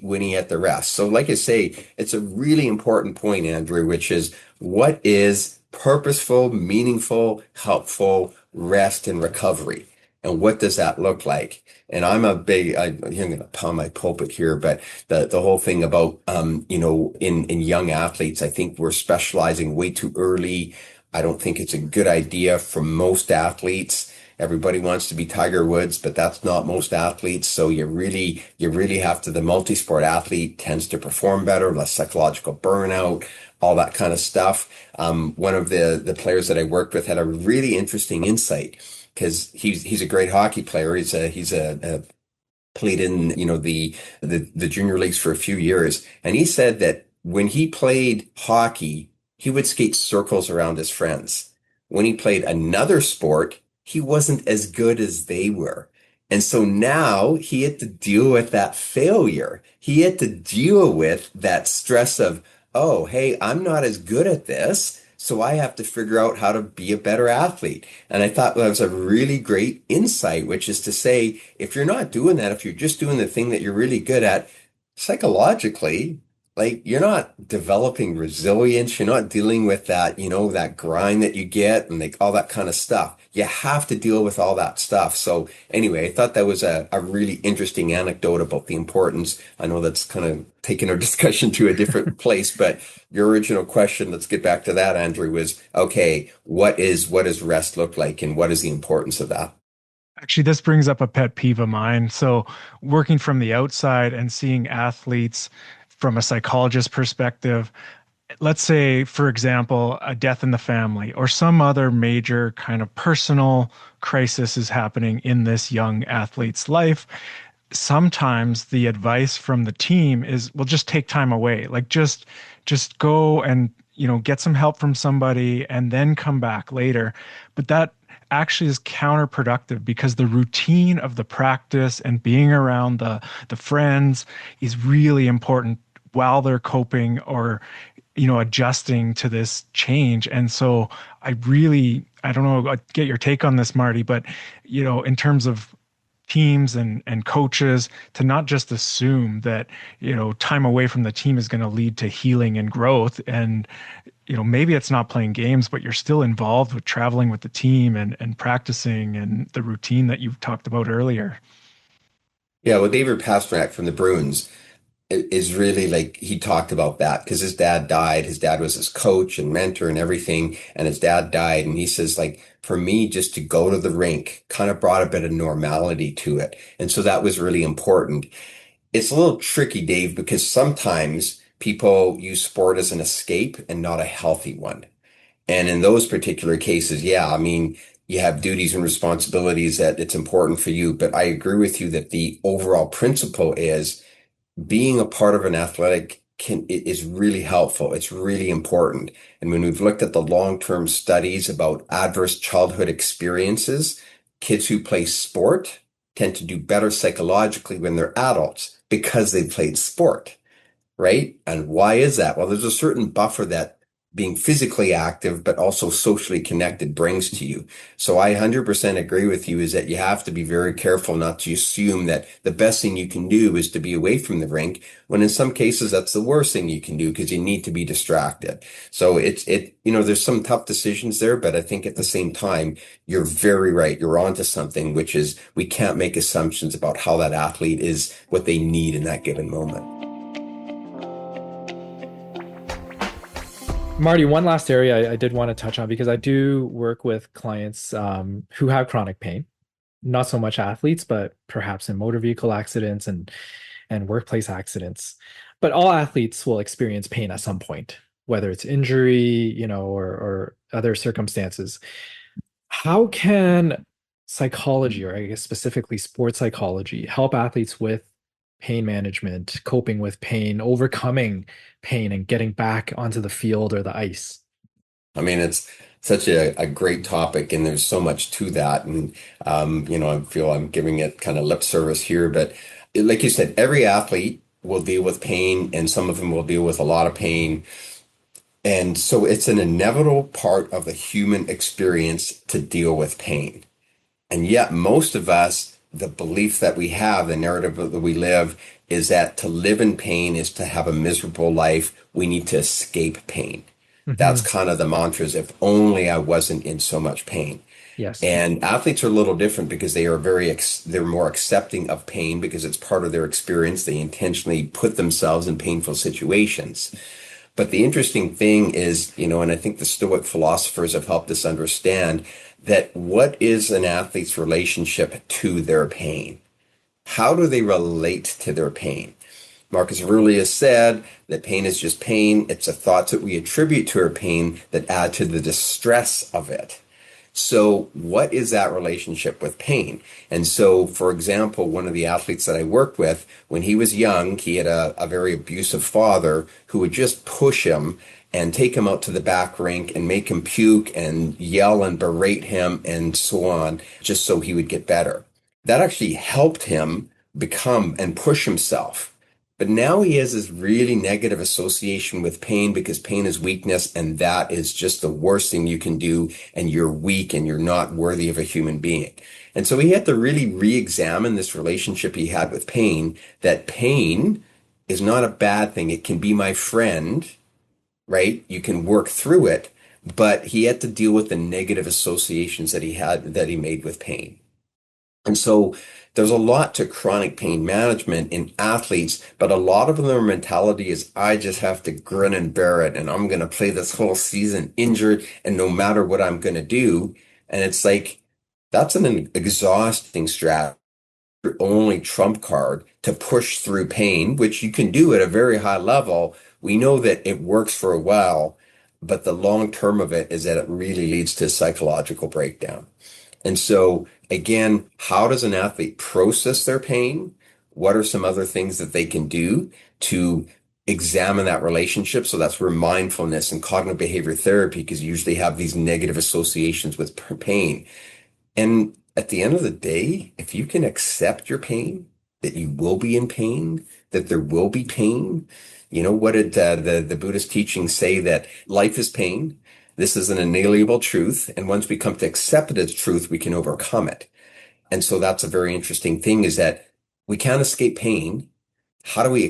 when he had the rest. So like I say, it's a really important point, Andrew, which is what is purposeful, meaningful, helpful rest and recovery? And what does that look like? And I'm going to pound my pulpit here, but the whole thing about, in young athletes, I think we're specializing way too early. I don't think it's a good idea for most athletes. Everybody wants to be Tiger Woods, but that's not most athletes. So you really have to, the multi-sport athlete tends to perform better, less psychological burnout, all that kind of stuff. One of the players that I worked with had a really interesting insight because he's a great hockey player. He's played in, the junior leagues for a few years. And he said that when he played hockey, he would skate circles around his friends. When he played another sport, he wasn't as good as they were. And so now he had to deal with that failure. He had to deal with that stress of, oh, hey, I'm not as good at this. So I have to figure out how to be a better athlete. And I thought that was a really great insight, which is to say, if you're not doing that, if you're just doing the thing that you're really good at, psychologically, like you're not developing resilience, you're not dealing with that, that grind that you get and like all that kind of stuff. You have to deal with all that stuff. So anyway, I thought that was a really interesting anecdote about the importance. I know that's kind of taking our discussion to a different place, but your original question, let's get back to that, Andrew, was okay, what does rest look like and what is the importance of that? Actually, this brings up a pet peeve of mine. So, working from the outside and seeing athletes from a psychologist perspective, let's say, for example, a death in the family or some other major kind of personal crisis is happening in this young athlete's life. Sometimes the advice from the team is, well, just take time away. Like just go and, get some help from somebody and then come back later. But that actually is counterproductive because the routine of the practice and being around the friends is really important while they're coping or adjusting to this change. And so I don't know, I'd get your take on this, Marty, but in terms of teams and coaches, to not just assume that time away from the team is going to lead to healing and growth. And maybe it's not playing games, but you're still involved with traveling with the team and practicing and the routine that you've talked about earlier. Yeah, well, David Pastrnak from the Bruins is really like he talked about that because his dad died. His dad was his coach and mentor and everything, and his dad died. And he says, like, for me, just to go to the rink kind of brought a bit of normality to it. And so that was really important. It's a little tricky, Dave, because sometimes people use sport as an escape and not a healthy one. And in those particular cases, yeah, I mean, you have duties and responsibilities that it's important for you. But I agree with you that the overall principle is being a part of an athletic is really helpful. It's really important. And when we've looked at the long-term studies about adverse childhood experiences, kids who play sport tend to do better psychologically when they're adults because they played sport, right? And why is that? Well, there's a certain buffer that being physically active, but also socially connected brings to you. So I 100% agree with you is that you have to be very careful not to assume that the best thing you can do is to be away from the rink, when in some cases that's the worst thing you can do because you need to be distracted. So there's some tough decisions there, but I think at the same time, you're very right. You're onto something, which is we can't make assumptions about how that athlete is, what they need in that given moment. Marty, one last area I did want to touch on because I do work with clients who have chronic pain, not so much athletes, but perhaps in motor vehicle accidents and workplace accidents. But all athletes will experience pain at some point, whether it's injury, or other circumstances. How can psychology, or I guess specifically sports psychology, help athletes with pain management, coping with pain, overcoming pain, and getting back onto the field or the ice? I mean, it's such a great topic, and there's so much to that. And, I feel I'm giving it kind of lip service here, but like you said, every athlete will deal with pain, and some of them will deal with a lot of pain. And so it's an inevitable part of the human experience to deal with pain. And yet, most of us, the belief that we have, the narrative that we live, is that to live in pain is to have a miserable life. We need to escape pain. That's Hmm. kind of the mantra is if only I wasn't in so much pain. Yes. And athletes are a little different because they are they're more accepting of pain because it's part of their experience. They intentionally put themselves in painful situations. But the interesting thing is, and I think the Stoic philosophers have helped us understand that what is an athlete's relationship to their pain? How do they relate to their pain? Marcus Aurelius said that pain is just pain. It's the thoughts that we attribute to our pain that add to the distress of it. So what is that relationship with pain? And so, for example, one of the athletes that I worked with, when he was young, he had a very abusive father who would just push him and take him out to the back rink and make him puke and yell and berate him and so on, just so he would get better. That actually helped him become and push himself. But now he has this really negative association with pain because pain is weakness, and that is just the worst thing you can do, and you're weak and you're not worthy of a human being. And so he had to really re-examine this relationship he had with pain, that pain is not a bad thing. It can be my friend, right? You can work through it, but he had to deal with the negative associations that he made with pain. And so there's a lot to chronic pain management in athletes, but a lot of their mentality is, I just have to grin and bear it, and I'm going to play this whole season injured, and no matter what I'm going to do. And it's like, that's an exhausting strategy, your only trump card to push through pain, which you can do at a very high level. We know that it works for a while, but the long term of it is that it really leads to psychological breakdown. And so, again, how does an athlete process their pain? What are some other things that they can do to examine that relationship? So that's where mindfulness and cognitive behavior therapy, because you usually have these negative associations with pain. And at the end of the day, if you can accept your pain, that you will be in pain, that there will be pain, what did the Buddhist teachings say? That life is pain. This is an inalienable truth. And once we come to accept it as truth, we can overcome it. And so that's a very interesting thing, is that we can't escape pain. How do we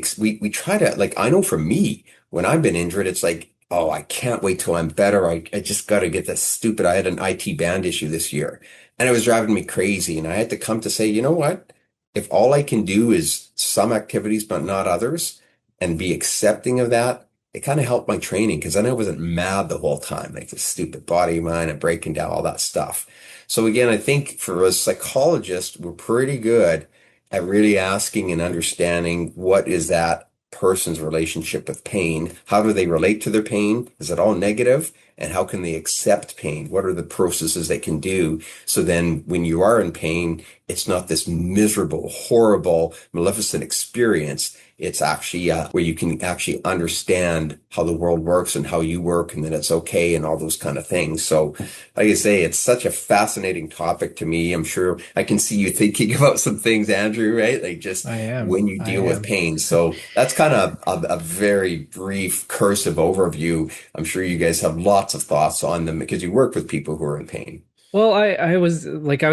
try to, like, I know for me, when I've been injured, it's like, oh, I can't wait till I'm better. I just got to get this stupid. I had an IT band issue this year and it was driving me crazy. And I had to come to say, you know what? If all I can do is some activities, but not others, and be accepting of that, it kind of helped my training, because then I wasn't mad the whole time, like the stupid body of mine and breaking down all that stuff. So again, I think for a psychologist, we're pretty good at really asking and understanding what is that person's relationship with pain. How do they relate to their pain? Is it all negative? And how can they accept pain? What are the processes they can do? So then when you are in pain, it's not this miserable, horrible, maleficent experience. It's actually where you can actually understand how the world works and how you work, and that it's okay and all those kind of things. So like I say, it's such a fascinating topic to me. I'm sure I can see you thinking about some things, Andrew, right? Like just I am. when you I deal with am. pain. So that's kind of a very brief cursive overview. I'm sure you guys have lots of thoughts on them because you work with people who are in pain. Well, I was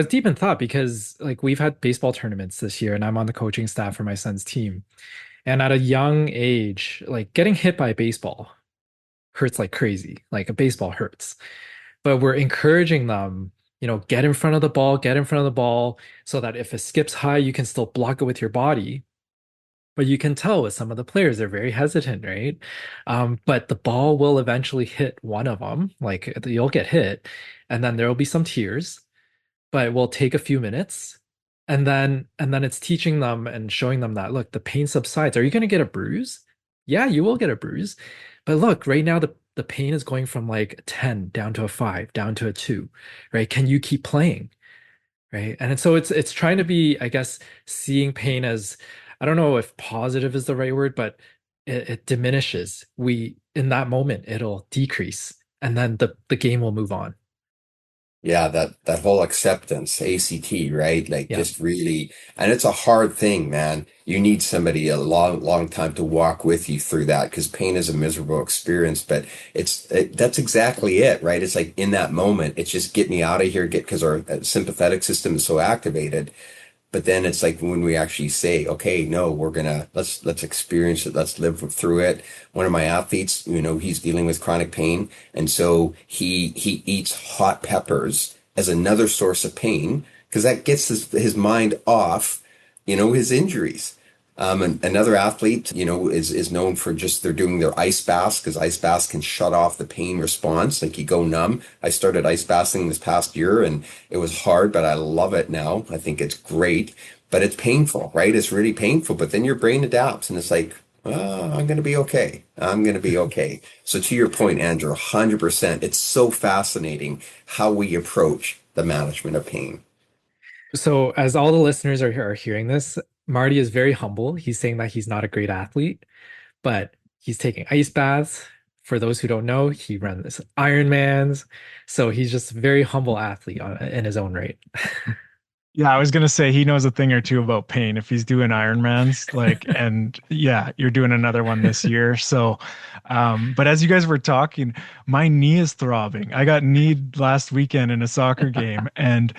deep in thought because like we've had baseball tournaments this year and I'm on the coaching staff for my son's team. And at a young age, like getting hit by a baseball hurts like crazy. Like a baseball hurts. But we're encouraging them, get in front of the ball, get in front of the ball so that if it skips high, you can still block it with your body. But you can tell with some of the players, they're very hesitant, right? But the ball will eventually hit one of them. Like you'll get hit, and then there will be some tears, but it will take a few minutes. And then it's teaching them and showing them that, look, the pain subsides. Are you going to get a bruise? Yeah, you will get a bruise. But look, right now the pain is going from like 10 down to a 5, down to a 2, right? Can you keep playing? Right. And so it's trying to be, I guess, seeing pain as, I don't know if positive is the right word, but it diminishes. We in that moment it'll decrease and then the game will move on. Yeah, that whole acceptance, ACT, right? Like Yeah. just really, and it's a hard thing, man. You need somebody a long, long time to walk with you through that, because pain is a miserable experience. But that's exactly it, right? It's like in that moment, it's just get me out of here, because our sympathetic system is so activated. But then it's like when we actually say, okay, no, let's experience it. Let's live through it. One of my athletes, he's dealing with chronic pain. And so he eats hot peppers as another source of pain, because that gets his mind off, his injuries. And another athlete, is known for just they're doing their ice baths, because ice baths can shut off the pain response. Like you go numb. I started ice bathing this past year and it was hard, but I love it now. I think it's great, but it's painful, right? It's really painful, but then your brain adapts and it's like, oh, I'm going to be okay. I'm going to be okay. So to your point, Andrew, 100%, it's so fascinating how we approach the management of pain. So as all the listeners are hearing this, Marty is very humble. He's saying that he's not a great athlete, but he's taking ice baths. For those who don't know, he runs Ironmans. So he's just a very humble athlete in his own right. Yeah, I was gonna say he knows a thing or two about pain if he's doing Ironmans, like, and yeah, you're doing another one this year. So, but as you guys were talking, my knee is throbbing. I got kneed last weekend in a soccer game, and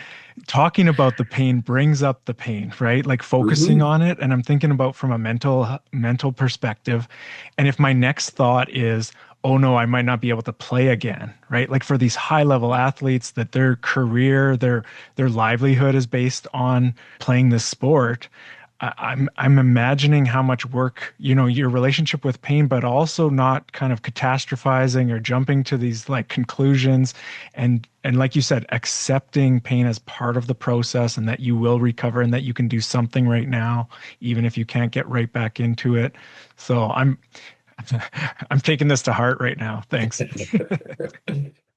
talking about the pain brings up the pain, right? Like focusing Hmm. on it, and I'm thinking about from a mental perspective. And if my next thought is, oh no, I might not be able to play again, right? Like for these high level athletes that their career, their livelihood is based on playing this sport. I'm imagining how much work, your relationship with pain, but also not kind of catastrophizing or jumping to these like conclusions, and like you said, accepting pain as part of the process and that you will recover and that you can do something right now, even if you can't get right back into it. So I'm taking this to heart right now. Thanks.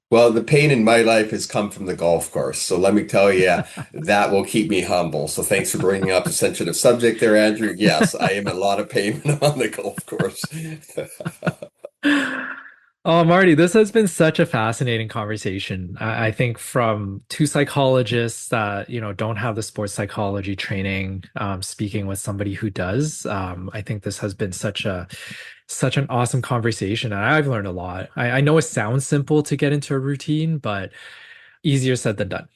Well, the pain in my life has come from the golf course. So let me tell you, that will keep me humble. So thanks for bringing up a sensitive subject there, Andrew. Yes, I am in a lot of pain when I'm on the golf course. Oh, Marty, this has been such a fascinating conversation. I think from two psychologists that, don't have the sports psychology training, speaking with somebody who does, I think this has been such an awesome conversation. And I've learned a lot. I know it sounds simple to get into a routine, but easier said than done,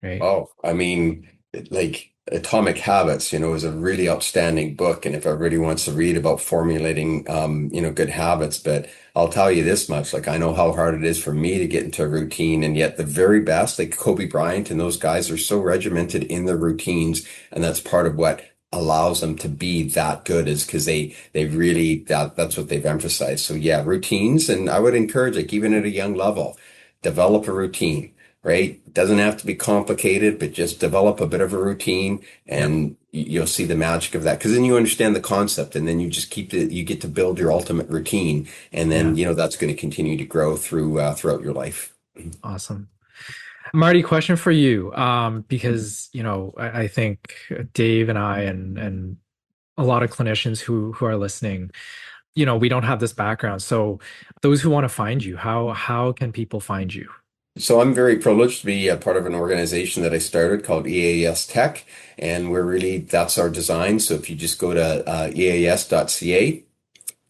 right? Oh, I mean, like Atomic Habits, is a really outstanding book. And if everybody wants to read about formulating, good habits, but I'll tell you this much, like I know how hard it is for me to get into a routine. And yet the very best, like Kobe Bryant and those guys are so regimented in their routines. And that's part of what allows them to be that good is because they really, that's what they've emphasized. So yeah, routines. And I would encourage, like even at a young level, develop a routine, right? It doesn't have to be complicated, but just develop a bit of a routine Yep. and you'll see the magic of that. Because then you understand the concept and then you just you get to build your ultimate routine. And Yeah. then, that's going to continue to grow throughout your life. Awesome. Marty, question for you. Because, I think Dave and I and a lot of clinicians who are listening, we don't have this background. So those who want to find you, how can people find you? So I'm very privileged to be a part of an organization that I started called EAS Tech, and that's our design. So if you just go to eas.ca,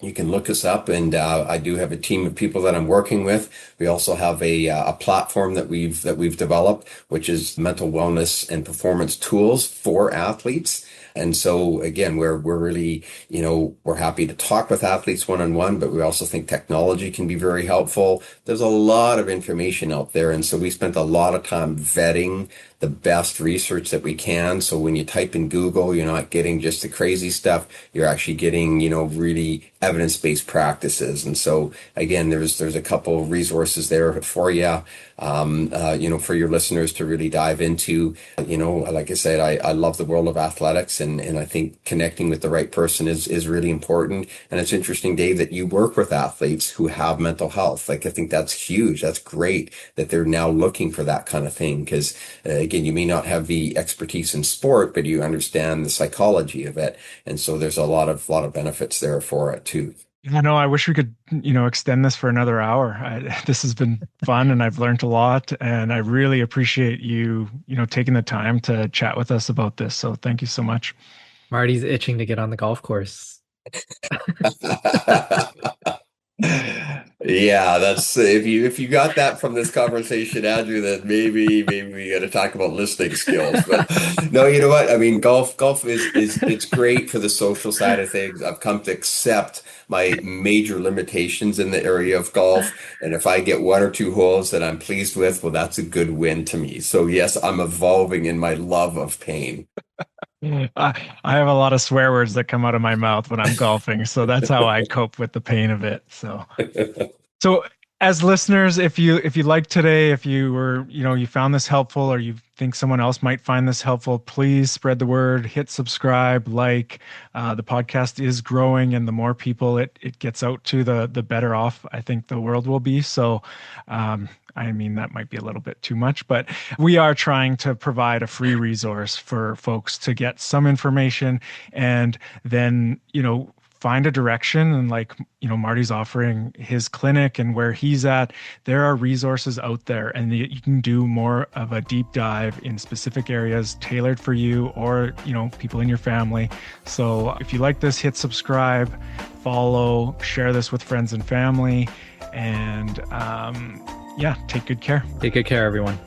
you can look us up, and I do have a team of people that I'm working with. We also have a platform that we've developed, which is mental wellness and performance tools for athletes. And so again, we're really, we're happy to talk with athletes one-on-one, but we also think technology can be very helpful. There's a lot of information out there, and so we spent a lot of time vetting the best research that we can. So when you type in Google, you're not getting just the crazy stuff. You're actually getting, really evidence-based practices. And so again, there's a couple of resources there for you, for your listeners to really dive into. Like I said, I love the world of athletics and I think connecting with the right person is really important. And it's interesting, Dave, that you work with athletes who have mental health. Like, I think that's huge. That's great that they're now looking for that kind of thing. Because again, you may not have the expertise in sport, but you understand the psychology of it. And so there's a lot of benefits there for it too. Yeah, no, I wish we could, extend this for another hour. This has been fun and I've learned a lot and I really appreciate you, taking the time to chat with us about this. So thank you so much. Marty's itching to get on the golf course. Yeah, that's if you got that from this conversation, Andrew, then maybe we got to talk about listening skills. But no, you know what? I mean, golf is it's great for the social side of things. I've come to accept my major limitations in the area of golf, and if I get one or two holes that I'm pleased with, well, that's a good win to me. So yes, I'm evolving in my love of pain. I have a lot of swear words that come out of my mouth when I'm golfing, so that's how I cope with the pain of it. So as listeners, if you like today, if you were, you found this helpful or you think someone else might find this helpful, please spread the word, hit subscribe, like. The podcast is growing and the more people it gets out to, the better off I think the world will be. So I mean, that might be a little bit too much, but we are trying to provide a free resource for folks to get some information and then, find a direction. And like, Marty's offering his clinic and where he's at, there are resources out there and you can do more of a deep dive in specific areas tailored for you or, people in your family. So if you like this, hit subscribe, follow, share this with friends and family, and yeah, take good care. Take good care, everyone.